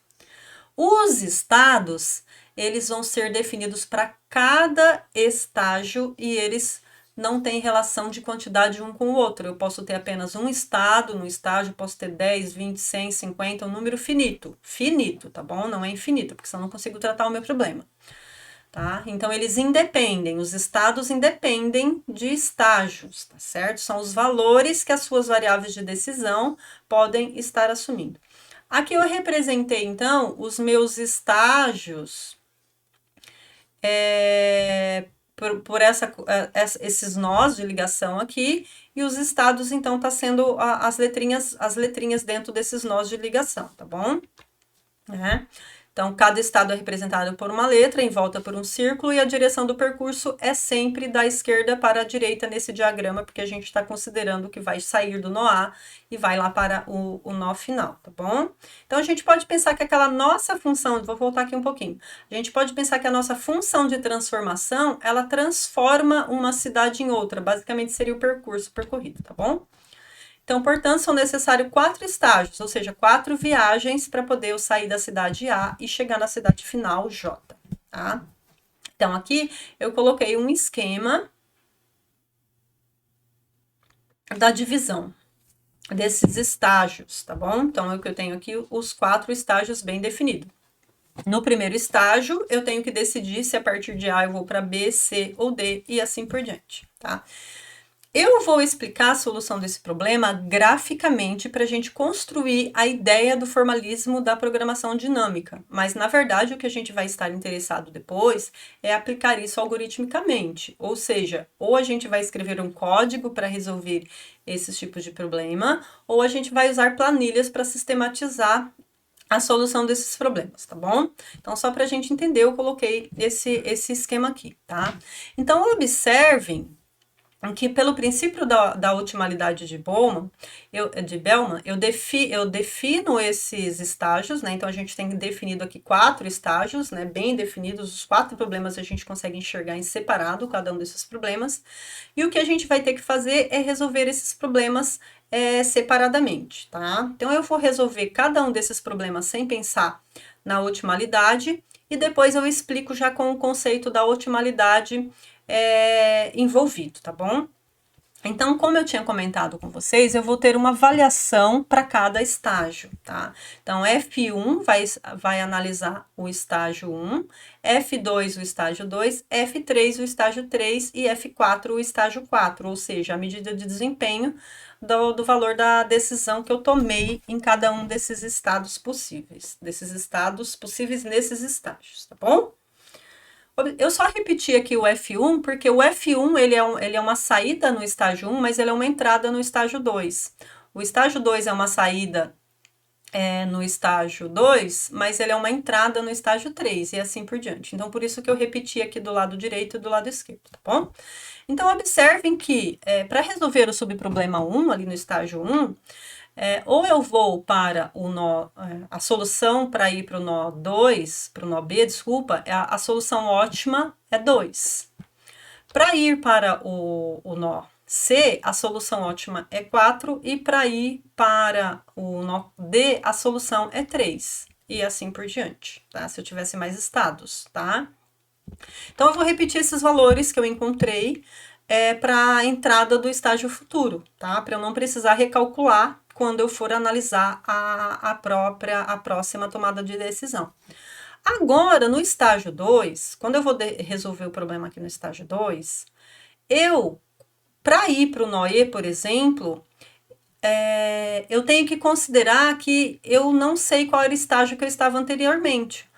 Os estados, eles vão ser definidos para cada estágio e eles não têm relação de quantidade um com o outro. Eu posso ter apenas um estado no estágio, posso ter 10, 20, 100, 50, um número finito. Finito, tá bom? Não é infinito, porque senão eu não consigo tratar o meu problema. Tá? Então, eles independem, os estados independem de estágios, tá certo? São os valores que as suas variáveis de decisão podem estar assumindo. Aqui eu representei, então, os meus estágios por esses nós de ligação aqui, e os estados, então, tá sendo as letrinhas dentro desses nós de ligação, tá bom? Então, cada estado é representado por uma letra, em volta por um círculo, e a direção do percurso é sempre da esquerda para a direita nesse diagrama, porque a gente está considerando que vai sair do nó A e vai lá para o nó final, tá bom? Então, a gente pode pensar que aquela nossa função, vou voltar aqui um pouquinho, a gente pode pensar que a nossa função de transformação, ela transforma uma cidade em outra, basicamente seria o percurso percorrido, tá bom? Então, portanto, são necessários 4 estágios, ou seja, 4 viagens para poder eu sair da cidade A e chegar na cidade final J, tá? Então, aqui eu coloquei um esquema da divisão desses estágios, tá bom? Então, eu tenho aqui os 4 estágios bem definidos. No primeiro estágio, eu tenho que decidir se a partir de A eu vou para B, C ou D e assim por diante, tá? Eu vou explicar a solução desse problema graficamente para a gente construir a ideia do formalismo da programação dinâmica, mas na verdade o que a gente vai estar interessado depois é aplicar isso algoritmicamente, ou seja, ou a gente vai escrever um código para resolver esses tipos de problema, ou a gente vai usar planilhas para sistematizar a solução desses problemas, tá bom? Então, só para a gente entender, eu coloquei esse esquema aqui, tá? Então, observem que pelo princípio da otimalidade de Bellman, eu defino esses estágios, né? Então a gente tem definido aqui 4 estágios, né? Bem definidos, os 4 problemas a gente consegue enxergar em separado cada um desses problemas. E o que a gente vai ter que fazer é resolver esses problemas separadamente, tá? Então eu vou resolver cada um desses problemas sem pensar na otimalidade e depois eu explico já com o conceito da otimalidade envolvido, tá bom? Então, como eu tinha comentado com vocês, eu vou ter uma avaliação para cada estágio, tá? Então, F1 vai analisar o estágio 1, F2 o estágio 2, F3 o estágio 3 e F4 o estágio 4, ou seja, a medida de desempenho do valor da decisão que eu tomei em cada um desses estados possíveis, nesses estágios, tá bom? Eu só repeti aqui o F1, porque o F1 ele é uma saída no estágio 1, mas ele é uma entrada no estágio 2. O estágio 2 é uma saída no estágio 2, mas ele é uma entrada no estágio 3, e assim por diante. Então, por isso que eu repeti aqui do lado direito e do lado esquerdo, tá bom? Então, observem que para resolver o subproblema 1, ali no estágio 1, ou eu vou para o nó, a solução para ir para o nó 2, para o nó B, desculpa, a solução ótima é 2. Para ir para o nó C, a solução ótima é 4, e para ir para o nó D, a solução é 3, e assim por diante, tá? Se eu tivesse mais estados, tá? Então, eu vou repetir esses valores que eu encontrei para a entrada do estágio futuro, tá? Para eu não precisar recalcular quando eu for analisar a próxima tomada de decisão. Agora, no estágio 2, quando eu vou resolver o problema aqui no estágio 2, para ir para o nó E, por exemplo, eu tenho que considerar que eu não sei qual era o estágio que eu estava anteriormente.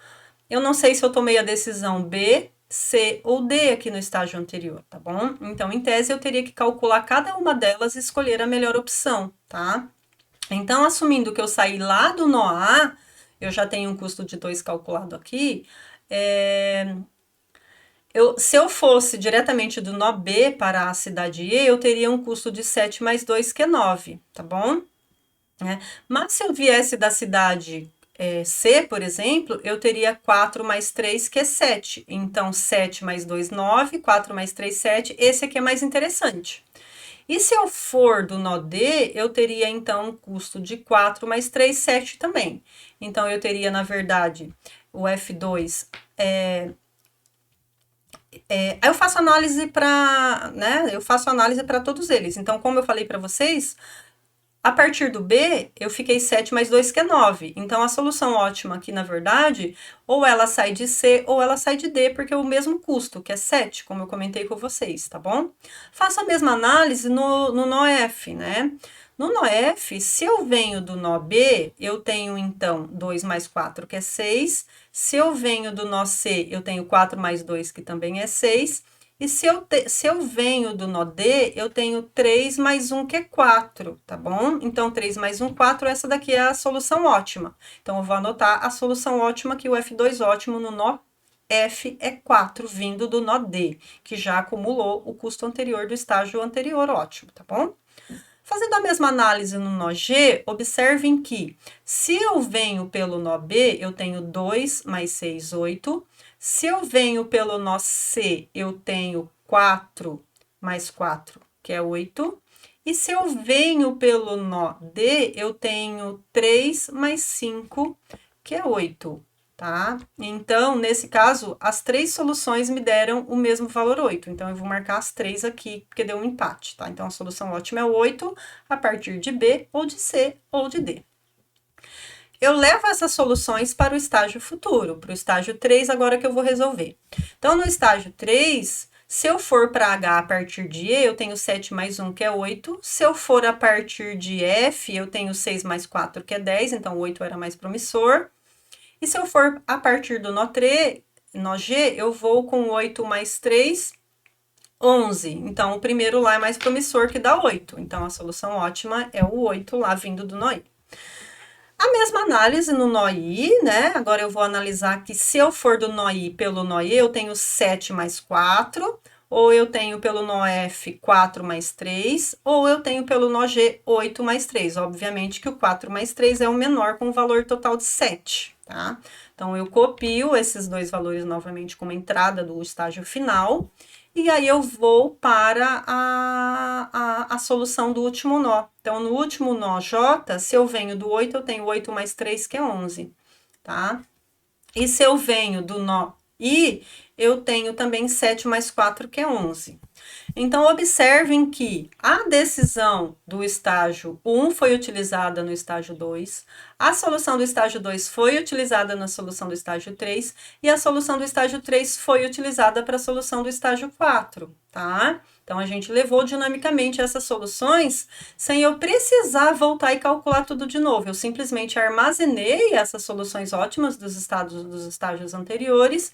Eu não sei se eu tomei a decisão B, C ou D aqui no estágio anterior, tá bom? Então, em tese, eu teria que calcular cada uma delas e escolher a melhor opção, tá? Então, assumindo que eu saí lá do nó A, eu já tenho um custo de 2 calculado aqui, se eu fosse diretamente do nó B para a cidade E, eu teria um custo de 7 mais 2, que é 9, tá bom? Mas se eu viesse da cidade C, por exemplo, eu teria 4 mais 3, que é 7. Então, 7 mais 2, 9, 4 mais 3, 7. Esse aqui é mais interessante. E se eu for do nó D, eu teria, então, um custo de 4 mais 3, 7 também. Então, eu teria, na verdade, o F2... aí eu faço análise para, né? Eu faço análise para todos eles. Então, como eu falei para vocês, a partir do B, eu fiquei 7 mais 2, que é 9. Então, a solução ótima aqui, na verdade, ou ela sai de C ou ela sai de D, porque é o mesmo custo, que é 7, como eu comentei com vocês, tá bom? Faço a mesma análise no nó F, né? No nó F, se eu venho do nó B, eu tenho, então, 2 mais 4, que é 6. Se eu venho do nó C, eu tenho 4 mais 2, que também é 6. E se eu venho do nó D, eu tenho 3 mais 1, que é 4, tá bom? Então, 3 mais 1, 4, essa daqui é a solução ótima. Então, eu vou anotar a solução ótima, que o F2 ótimo no nó F é 4, vindo do nó D, que já acumulou o custo anterior do estágio anterior ótimo, tá bom? Fazendo a mesma análise no nó G, observem que se eu venho pelo nó B, eu tenho 2 mais 6, 8. Se eu venho pelo nó C, eu tenho 4 mais 4, que é 8. E se eu venho pelo nó D, eu tenho 3 mais 5, que é 8, tá? Então, nesse caso, as 3 soluções me deram o mesmo valor 8. Então, eu vou marcar as 3 aqui, porque deu um empate, tá? Então, a solução ótima é 8, a partir de B, ou de C, ou de D. Eu levo essas soluções para o estágio futuro, para o estágio 3, agora que eu vou resolver. Então, no estágio 3, se eu for para H a partir de E, eu tenho 7 mais 1, que é 8. Se eu for a partir de F, eu tenho 6 mais 4, que é 10, então 8 era mais promissor. E se eu for a partir do nó G, eu vou com 8 mais 3, 11. Então, o primeiro lá é mais promissor, que dá 8. Então, a solução ótima é o 8 lá vindo do nó I. A mesma análise no nó I, né? Agora eu vou analisar que se eu for do nó I pelo nó E, eu tenho 7 mais 4, ou eu tenho pelo nó F 4 mais 3, ou eu tenho pelo nó G 8 mais 3. Obviamente que o 4 mais 3 é o menor com o valor total de 7, tá? Então, eu copio esses dois valores novamente como entrada do estágio final, e aí eu vou para a solução do último nó. Então, no último nó J, se eu venho do 8, eu tenho 8 mais 3, que é 11, tá? E se eu venho do nó I, eu tenho também 7 mais 4, que é 11. Então, observem que a decisão do estágio 1 foi utilizada no estágio 2, a solução do estágio 2 foi utilizada na solução do estágio 3, e a solução do estágio 3 foi utilizada para a solução do estágio 4, tá? Então, a gente levou dinamicamente essas soluções sem eu precisar voltar e calcular tudo de novo. Eu simplesmente armazenei essas soluções ótimas dos estágios anteriores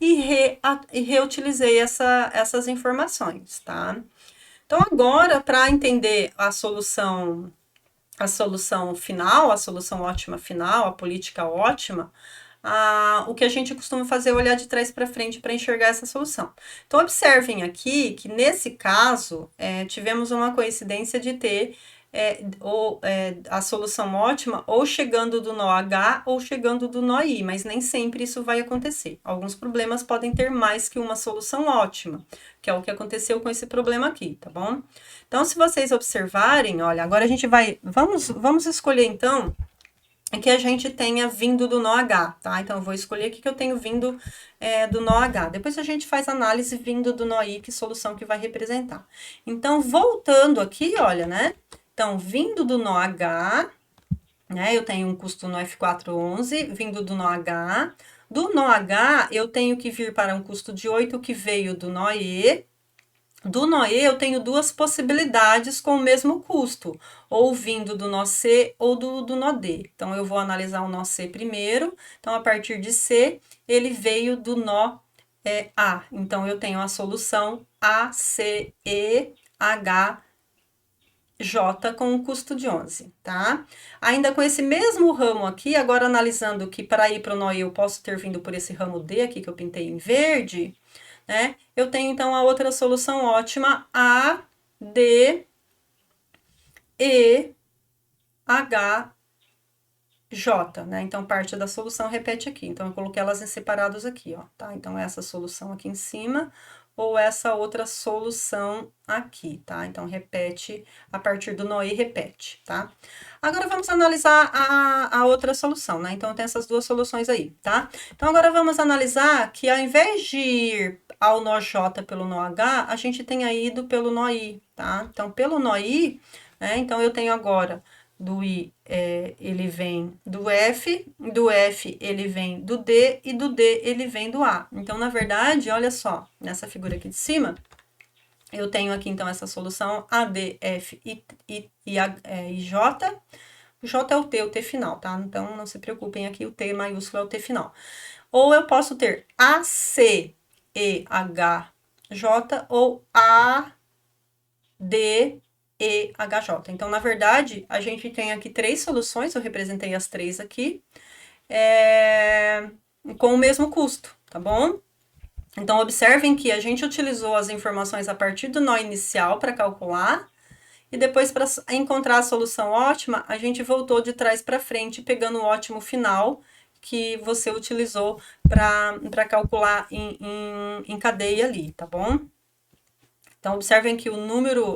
e reutilizei essas informações, tá? Então, agora, para entender a solução final, a solução ótima final, a política ótima, o que a gente costuma fazer é olhar de trás para frente para enxergar essa solução. Então, observem aqui que, nesse caso, tivemos uma coincidência de ter a solução ótima ou chegando do nó H ou chegando do nó I, mas nem sempre isso vai acontecer. Alguns problemas podem ter mais que uma solução ótima, que é o que aconteceu com esse problema aqui, tá bom? Então, se vocês observarem, olha, agora a gente vai, vamos escolher então que a gente tenha vindo do nó H, tá? Então, eu vou escolher aqui que eu tenho vindo do nó H. Depois a gente faz análise vindo do nó I, que solução que vai representar. Então, voltando aqui, olha, né? Então, vindo do nó H, né? Eu tenho um custo no F411, vindo do nó H. Do nó H, eu tenho que vir para um custo de 8, que veio do nó E. Do nó E, eu tenho duas possibilidades com o mesmo custo, ou vindo do nó C ou do nó D. Então, eu vou analisar o nó C primeiro. Então, a partir de C, ele veio do nó A. Então, eu tenho a solução ACEHJ com um custo de 11, tá? Ainda com esse mesmo ramo aqui, agora analisando que para ir para o nó E eu posso ter vindo por esse ramo D aqui que eu pintei em verde, né? Eu tenho então a outra solução ótima, A, D, E, H, J, né? Então, parte da solução repete aqui. Então, eu coloquei elas em separados aqui, ó, tá? Então, essa solução aqui em cima ou essa outra solução aqui, tá? Então, repete a partir do nó E, repete, tá? Agora, vamos analisar a outra solução, né? Então, tem essas duas soluções aí, tá? Então, agora vamos analisar que ao invés de ir ao nó J pelo nó H, a gente tenha ido pelo nó I, tá? Então, pelo nó I, né? Então, eu tenho agora do I, ele vem do F ele vem do D, e do D ele vem do A. Então, na verdade, olha só, nessa figura aqui de cima, eu tenho aqui, então, essa solução A, D, F e J. O J é o T final, tá? Então, não se preocupem aqui, o T maiúsculo é o T final. Ou eu posso ter A, C, E, H, J, ou A, D, E, HJ. Então, na verdade, a gente tem aqui três soluções, eu representei as três aqui, com o mesmo custo, tá bom? Então, observem que a gente utilizou as informações a partir do nó inicial para calcular, e depois, para encontrar a solução ótima, a gente voltou de trás para frente, pegando o ótimo final que você utilizou para calcular em cadeia ali, tá bom? Então, observem que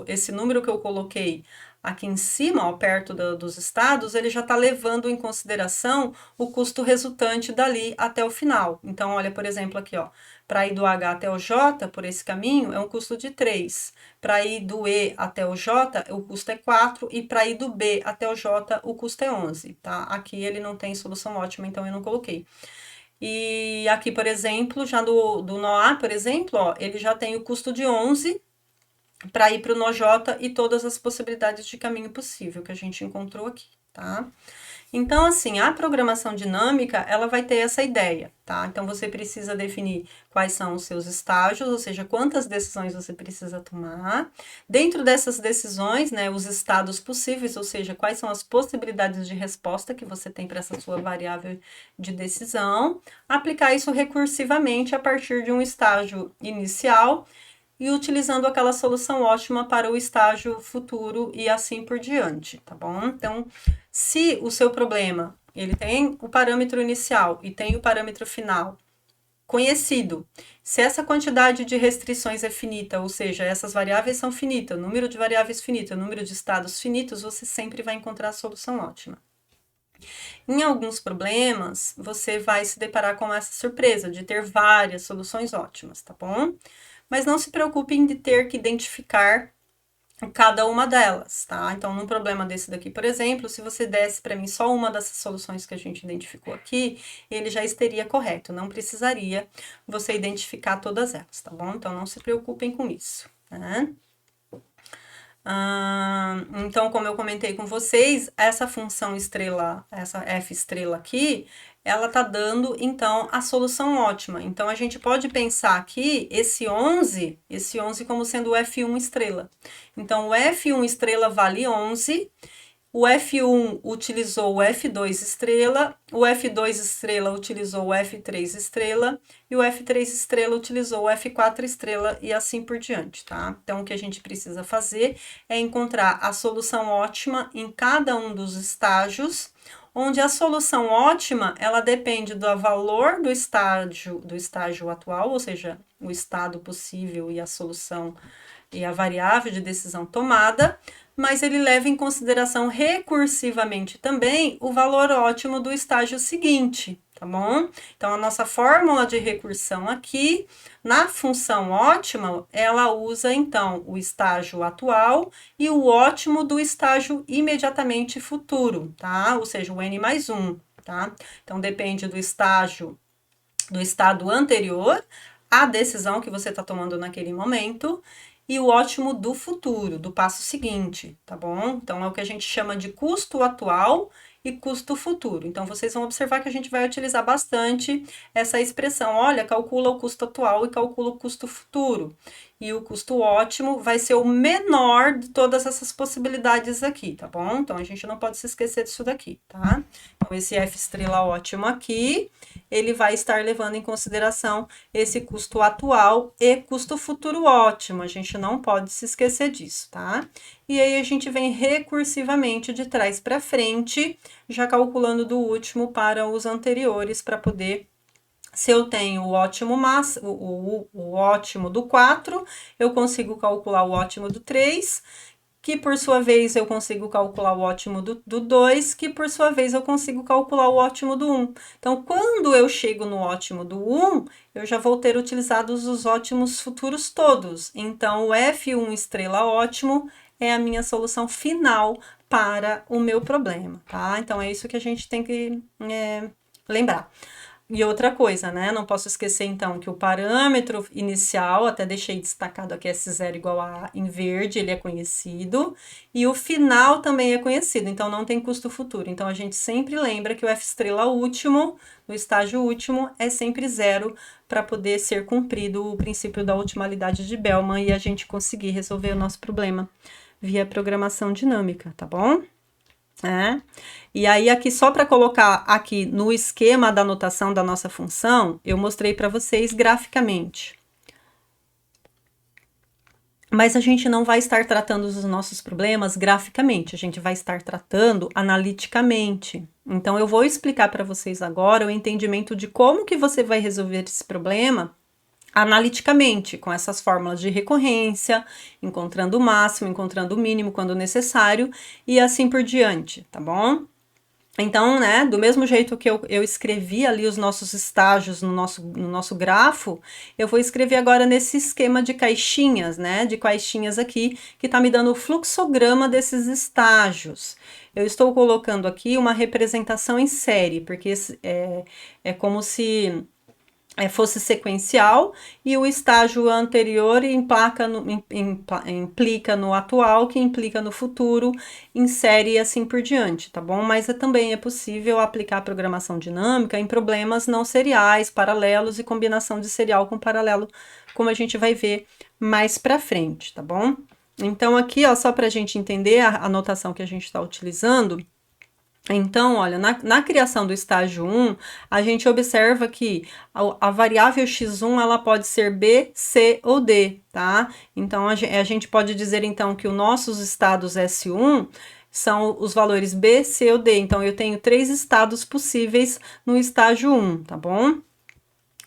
esse número que eu coloquei aqui em cima, ó, perto dos estados, ele já está levando em consideração o custo resultante dali até o final. Então, olha, por exemplo, aqui, ó, para ir do H até o J, por esse caminho, é um custo de 3. Para ir do E até o J, o custo é 4. E para ir do B até o J, o custo é 11, tá? Aqui ele não tem solução ótima, então eu não coloquei. E aqui, por exemplo, já do nó A, por exemplo, ó, ele já tem o custo de 11 para ir para o nó J e todas as possibilidades de caminho possível que a gente encontrou aqui, tá? Então, assim, a programação dinâmica, ela vai ter essa ideia, tá? Então, você precisa definir quais são os seus estágios, ou seja, quantas decisões você precisa tomar. Dentro dessas decisões, né, os estados possíveis, ou seja, quais são as possibilidades de resposta que você tem para essa sua variável de decisão. Aplicar isso recursivamente a partir de um estágio inicial e utilizando aquela solução ótima para o estágio futuro e assim por diante, tá bom? Então, se o seu problema, ele tem o parâmetro inicial e tem o parâmetro final conhecido, se essa quantidade de restrições é finita, ou seja, essas variáveis são finitas, o número de variáveis finito, o número de estados finitos, você sempre vai encontrar a solução ótima. Em alguns problemas, você vai se deparar com essa surpresa de ter várias soluções ótimas, tá bom? Mas não se preocupem de ter que identificar cada uma delas, tá? Então, num problema desse daqui, por exemplo, se você desse para mim só uma dessas soluções que a gente identificou aqui, ele já estaria correto, não precisaria você identificar todas elas, tá bom? Então, não se preocupem com isso, né? Então, como eu comentei com vocês, essa função estrela, essa f estrela aqui, ela tá dando, então, a solução ótima. Então, a gente pode pensar aqui esse 11 como sendo o F1 estrela. Então, o F1 estrela vale 11, o F1 utilizou o F2 estrela, o F2 estrela utilizou o F3 estrela e o F3 estrela utilizou o F4 estrela e assim por diante, tá? Então, o que a gente precisa fazer é encontrar a solução ótima em cada um dos estágios, onde a solução ótima, ela depende do valor do estágio atual, ou seja, o estado possível e a solução e a variável de decisão tomada, mas ele leva em consideração recursivamente também o valor ótimo do estágio seguinte, tá bom? Então, a nossa fórmula de recursão aqui, na função ótima, ela usa, então, o estágio atual e o ótimo do estágio imediatamente futuro, tá? Ou seja, o n mais 1, tá? Então, depende do estágio, do estado anterior, à decisão que você está tomando naquele momento, e o ótimo do futuro, do passo seguinte, tá bom? Então, é o que a gente chama de custo atual e custo futuro. Então, vocês vão observar que a gente vai utilizar bastante essa expressão. Olha, calcula o custo atual e calcula o custo futuro. E o custo ótimo vai ser o menor de todas essas possibilidades aqui, tá bom? Então, a gente não pode se esquecer disso daqui, tá? Então, esse F estrela ótimo aqui, ele vai estar levando em consideração esse custo atual e custo futuro ótimo. A gente não pode se esquecer disso, tá? E aí a gente vem recursivamente de trás para frente, já calculando do último para os anteriores, para poder, se eu tenho o ótimo o ótimo do 4, eu consigo calcular o ótimo do 3, que por sua vez eu consigo calcular o ótimo do 2, que por sua vez eu consigo calcular o ótimo do 1. Então, quando eu chego no ótimo do 1, eu já vou ter utilizados os ótimos futuros todos. Então, o F1 estrela ótimo é a minha solução final para o meu problema, tá? Então, é isso que a gente tem que lembrar. E outra coisa, né? Não posso esquecer, então, que o parâmetro inicial, até deixei destacado aqui S0 igual a A em verde, ele é conhecido, e o final também é conhecido, então não tem custo futuro. Então, a gente sempre lembra que o F estrela último, no estágio último, é sempre 0 para poder ser cumprido o princípio da ultimalidade de Bellman e a gente conseguir resolver o nosso problema via programação dinâmica, tá bom? E aí, aqui, só para colocar aqui no esquema da notação da nossa função, eu mostrei para vocês graficamente. Mas a gente não vai estar tratando os nossos problemas graficamente, a gente vai estar tratando analiticamente. Então, eu vou explicar para vocês agora o entendimento de como que você vai resolver esse problema analiticamente, com essas fórmulas de recorrência, encontrando o máximo, encontrando o mínimo quando necessário, e assim por diante, tá bom? Então, né, do mesmo jeito que eu escrevi ali os nossos estágios no nosso grafo, eu vou escrever agora nesse esquema de caixinhas, né, de caixinhas aqui, que tá me dando o fluxograma desses estágios. Eu estou colocando aqui uma representação em série, porque é como se fosse sequencial, e o estágio anterior implica no atual, que implica no futuro, em série e assim por diante, tá bom? Mas também é possível aplicar a programação dinâmica em problemas não seriais, paralelos e combinação de serial com paralelo, como a gente vai ver mais pra frente, tá bom? Então aqui, ó, só pra gente entender a notação que a gente está utilizando. Então, olha, na criação do estágio 1, a gente observa que a variável x1 ela pode ser B, C ou D, tá? Então, a gente pode dizer, então, que os nossos estados S1 são os valores B, C ou D. Então, eu tenho 3 estados possíveis no estágio 1, tá bom?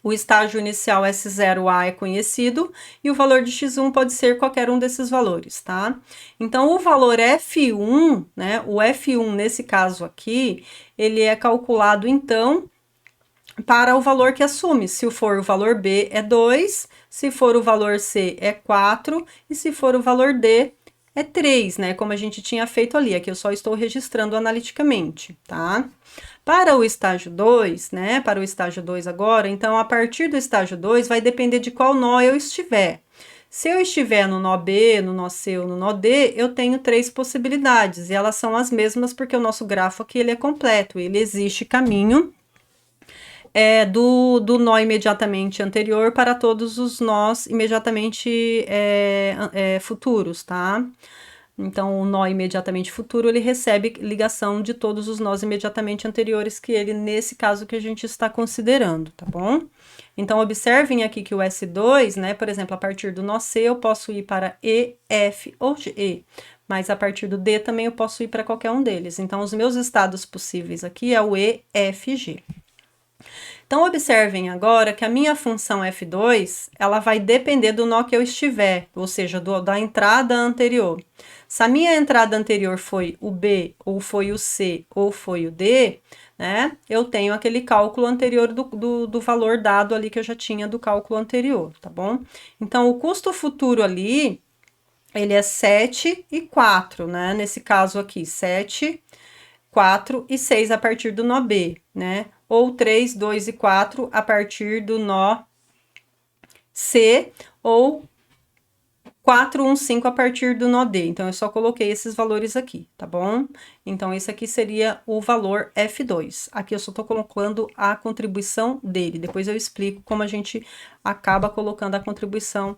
O estágio inicial S0A é conhecido e o valor de x1 pode ser qualquer um desses valores, tá? Então, o valor F1, né, o F1 nesse caso aqui, ele é calculado, então, para o valor que assume. Se for o valor B, é 2, se for o valor C, é 4, e se for o valor D, é 3, né, como a gente tinha feito ali. Aqui eu só estou registrando analiticamente, tá? Para o estágio 2, né, para o estágio 2 agora, então, a partir do estágio 2, vai depender de qual nó eu estiver. Se eu estiver no nó B, no nó C ou no nó D, eu tenho 3 possibilidades, e elas são as mesmas porque o nosso grafo aqui ele é completo, ele existe caminho do nó imediatamente anterior para todos os nós imediatamente futuros, tá? Então, o nó imediatamente futuro, ele recebe ligação de todos os nós imediatamente anteriores que ele, nesse caso que a gente está considerando, tá bom? Então, observem aqui que o S2, né, por exemplo, a partir do nó C eu posso ir para E, F ou G, mas a partir do D também eu posso ir para qualquer um deles. Então, os meus estados possíveis aqui é o E, F, G. Então, observem agora que a minha função F2, ela vai depender do nó que eu estiver, ou seja, da entrada anterior. Se a minha entrada anterior foi o B, ou foi o C, ou foi o D, né, eu tenho aquele cálculo anterior do valor dado ali que eu já tinha do cálculo anterior, tá bom? Então, o custo futuro ali, ele é 7 e 4, né, nesse caso aqui, 7, 4 e 6 a partir do nó B, né? Ou 3, 2 e 4 a partir do nó C, ou 4, 1, 5 a partir do nó D. Então, eu só coloquei esses valores aqui, tá bom? Então, esse aqui seria o valor F2. Aqui eu só tô colocando a contribuição dele. Depois eu explico como a gente acaba colocando a contribuição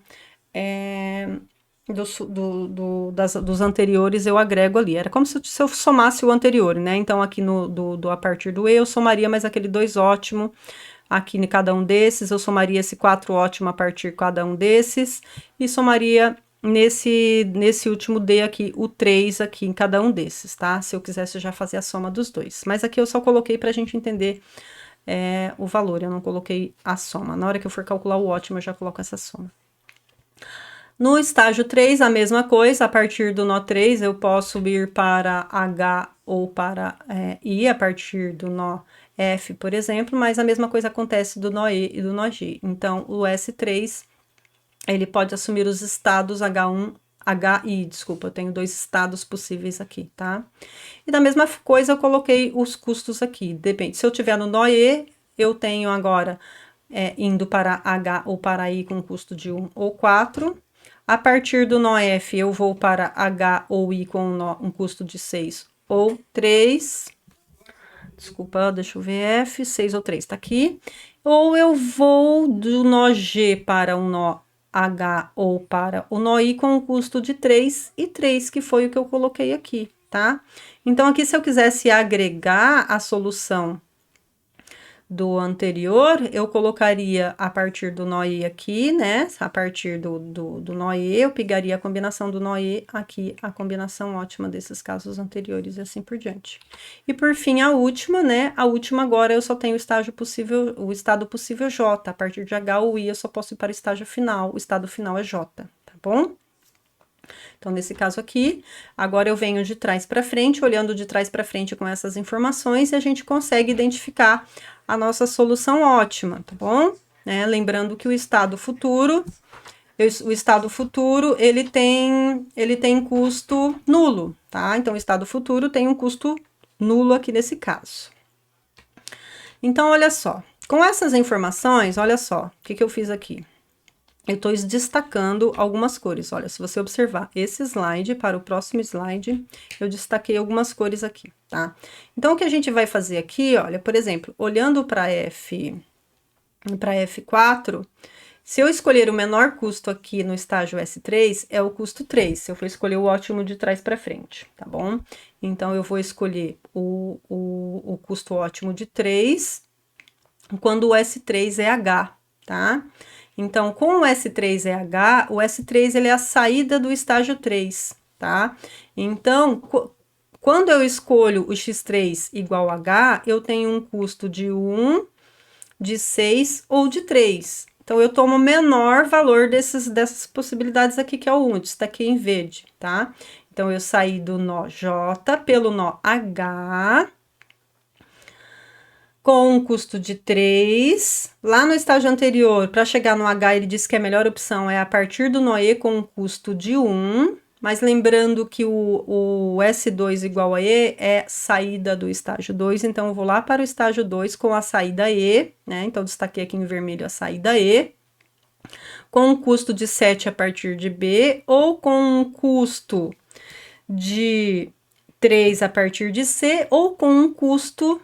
dos anteriores eu agrego ali. Era como se eu somasse o anterior, né? Então, aqui a partir do E eu somaria mais aquele 2 ótimo aqui em cada um desses, eu somaria esse 4 ótimo a partir de cada um desses, e somaria nesse último D aqui, o 3 aqui em cada um desses, tá? Se eu quisesse já fazer a soma dos dois. Mas aqui eu só coloquei pra gente entender o valor, eu não coloquei a soma. Na hora que eu for calcular o ótimo, eu já coloco essa soma. No estágio 3, a mesma coisa, a partir do nó 3, eu posso ir para H ou para I, a partir do nó F, por exemplo, mas a mesma coisa acontece do nó E e do nó G. Então, o S3, ele pode assumir os estados HI, desculpa, eu tenho 2 estados possíveis aqui, tá? E da mesma coisa, eu coloquei os custos aqui, depende. Se eu tiver no nó E, eu tenho agora indo para H ou para I com custo de 1 ou 4. A partir do nó F, eu vou para H ou I com um custo de 6 ou 3. Desculpa, deixa eu ver, F, 6 ou 3, tá aqui. Ou eu vou do nó G para o nó H ou para o nó I com um custo de 3 e 3, que foi o que eu coloquei aqui, tá? Então, aqui, se eu quisesse agregar a solução do anterior, eu colocaria a partir do nó E aqui, né? A partir do nó E, eu pegaria a combinação do nó E aqui, a combinação ótima desses casos anteriores e assim por diante. E por fim, a última, né? A última agora eu só tenho o estado possível J. A partir de H ou I, eu só posso ir para o estágio final. O estado final é J, tá bom? Então, nesse caso aqui, agora eu venho de trás para frente, olhando de trás para frente com essas informações, e a gente consegue identificar a nossa solução ótima, tá bom? Né? Lembrando que o estado futuro, ele tem custo nulo, tá? Então, o estado futuro tem um custo nulo aqui nesse caso. Então, olha só, Com essas informações, olha só, o que eu fiz aqui? Eu estou destacando algumas cores. Olha, se você observar esse slide para o próximo slide, eu destaquei algumas cores aqui, tá? Então, o que a gente vai fazer aqui, olha, por exemplo, olhando para F4, se eu escolher o menor custo aqui no estágio S3, é o custo 3, se eu for escolher o ótimo de trás para frente, tá bom? Então, eu vou escolher o custo ótimo de 3, quando o S3 é H, tá? Então, com o S3EH, o S3 ele é a saída do estágio 3, tá? Então, quando eu escolho o X3 igual a H, eu tenho um custo de 1, de 6 ou de 3. Então, eu tomo o menor valor dessas possibilidades aqui, que é o 1, destaquei em verde, tá? Então, eu saí do nó J pelo nó H, com um custo de 3. Lá no estágio anterior, para chegar no H, ele disse que a melhor opção é a partir do nó E com um custo de 1. Mas lembrando que o S2 igual a E é saída do estágio 2, então eu vou lá para o estágio 2 com a saída E, né? Então, destaquei aqui em vermelho a saída E, com um custo de 7 a partir de B, ou com um custo de 3 a partir de C, ou com um custo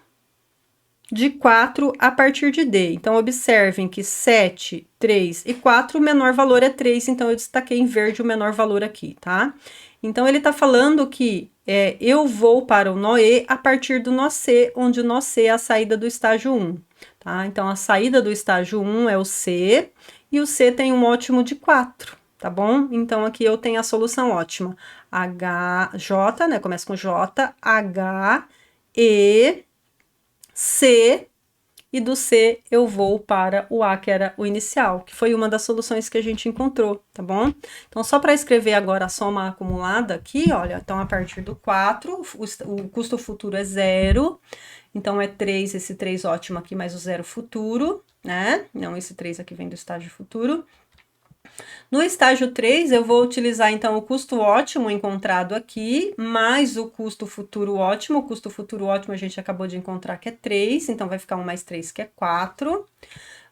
de 4 a partir de D. Então, observem que 7, 3 e 4, o menor valor é 3, então eu destaquei em verde o menor valor aqui, tá? Então, ele tá falando que eu vou para o nó E a partir do nó C, onde o nó C é a saída do estágio 1, tá? Então, a saída do estágio 1 é o C, e o C tem um ótimo de 4, tá bom? Então, aqui eu tenho a solução ótima. J, né? Começa com J, H, E, C, e do C eu vou para o A, que era o inicial, que foi uma das soluções que a gente encontrou, tá bom? Então, só para escrever agora a soma acumulada aqui, olha, então a partir do 4, o custo futuro é 0, então é 3, esse 3 ótimo aqui, mais o 0 futuro, né? Não, esse 3 aqui vem do estágio futuro. No estágio 3, eu vou utilizar, então, o custo ótimo encontrado aqui, mais o custo futuro ótimo. O custo futuro ótimo a gente acabou de encontrar que é 3, então vai ficar 1 mais 3, que é 4.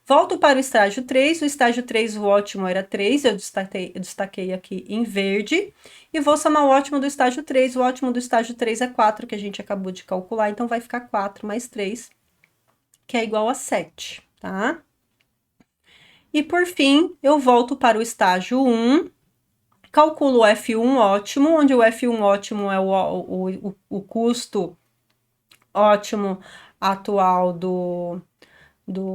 Volto para o estágio 3, o estágio 3, o ótimo era 3, eu destaquei aqui em verde, e vou somar o ótimo do estágio 3, o ótimo do estágio 3 é 4, que a gente acabou de calcular, então vai ficar 4 mais 3, que é igual a 7, tá? E por fim, eu volto para o estágio 1, calculo o F1 ótimo, onde o F1 ótimo é o custo ótimo atual do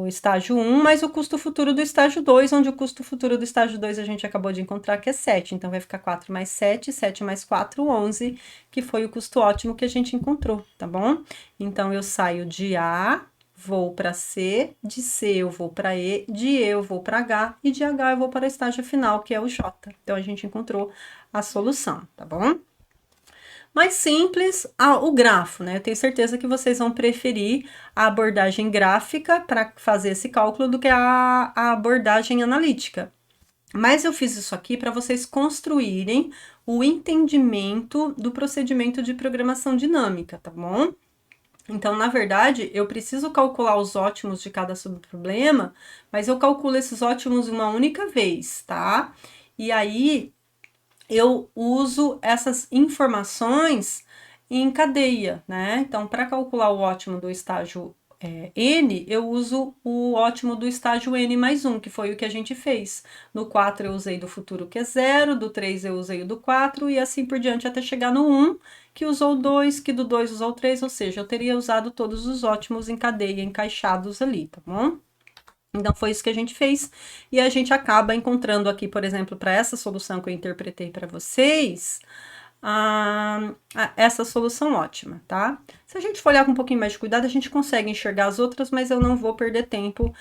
estágio 1, mais o custo futuro do estágio 2, onde o custo futuro do estágio 2 a gente acabou de encontrar que é 7. Então, vai ficar 4 mais 7, 7 mais 4, 11, que foi o custo ótimo que a gente encontrou, tá bom? Então, eu saio de A, vou para C, de C eu vou para E, de E eu vou para H, e de H eu vou para o estágio final, que é o J. Então, a gente encontrou a solução, tá bom? Mais simples, o grafo, né? Eu tenho certeza que vocês vão preferir a abordagem gráfica para fazer esse cálculo do que a abordagem analítica. Mas eu fiz isso aqui para vocês construírem o entendimento do procedimento de programação dinâmica, tá bom? Então, na verdade, eu preciso calcular os ótimos de cada subproblema, mas eu calculo esses ótimos uma única vez, tá? E aí, eu uso essas informações em cadeia, né? Então, para calcular o ótimo do estágio N, eu uso o ótimo do estágio N mais 1, que foi o que a gente fez. No 4 eu usei do futuro, que é 0, do 3 eu usei o do 4, e assim por diante até chegar no 1, que usou o 2, que do 2 usou o 3, ou seja, eu teria usado todos os ótimos em cadeia, encaixados ali, tá bom? Então, foi isso que a gente fez, e a gente acaba encontrando aqui, por exemplo, para essa solução que eu interpretei para vocês, essa solução ótima, tá? Se a gente for olhar com um pouquinho mais de cuidado, a gente consegue enxergar as outras, mas eu não vou perder tempo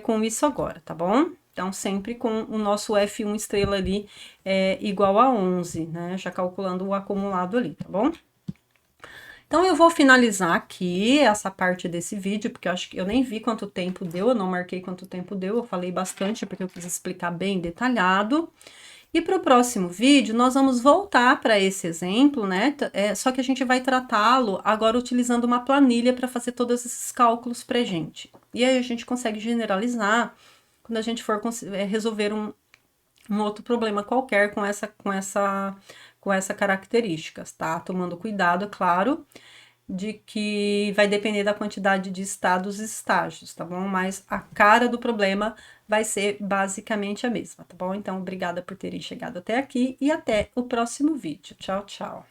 com isso agora, tá bom? Então, sempre com o nosso F1 estrela ali igual a 11, né? Já calculando o acumulado ali, tá bom? Então, eu vou finalizar aqui essa parte desse vídeo, porque eu acho que eu nem vi quanto tempo deu, eu não marquei quanto tempo deu, eu falei bastante, porque eu quis explicar bem detalhado. E para o próximo vídeo, nós vamos voltar para esse exemplo, né? Só que a gente vai tratá-lo agora utilizando uma planilha para fazer todos esses cálculos para gente. E aí a gente consegue generalizar quando a gente for resolver um outro problema qualquer com essa características, tá? Tomando cuidado, é claro, de que vai depender da quantidade de estados e estágios, tá bom? Mas a cara do problema vai ser basicamente a mesma, tá bom? Então, obrigada por terem chegado até aqui e até o próximo vídeo. Tchau, tchau.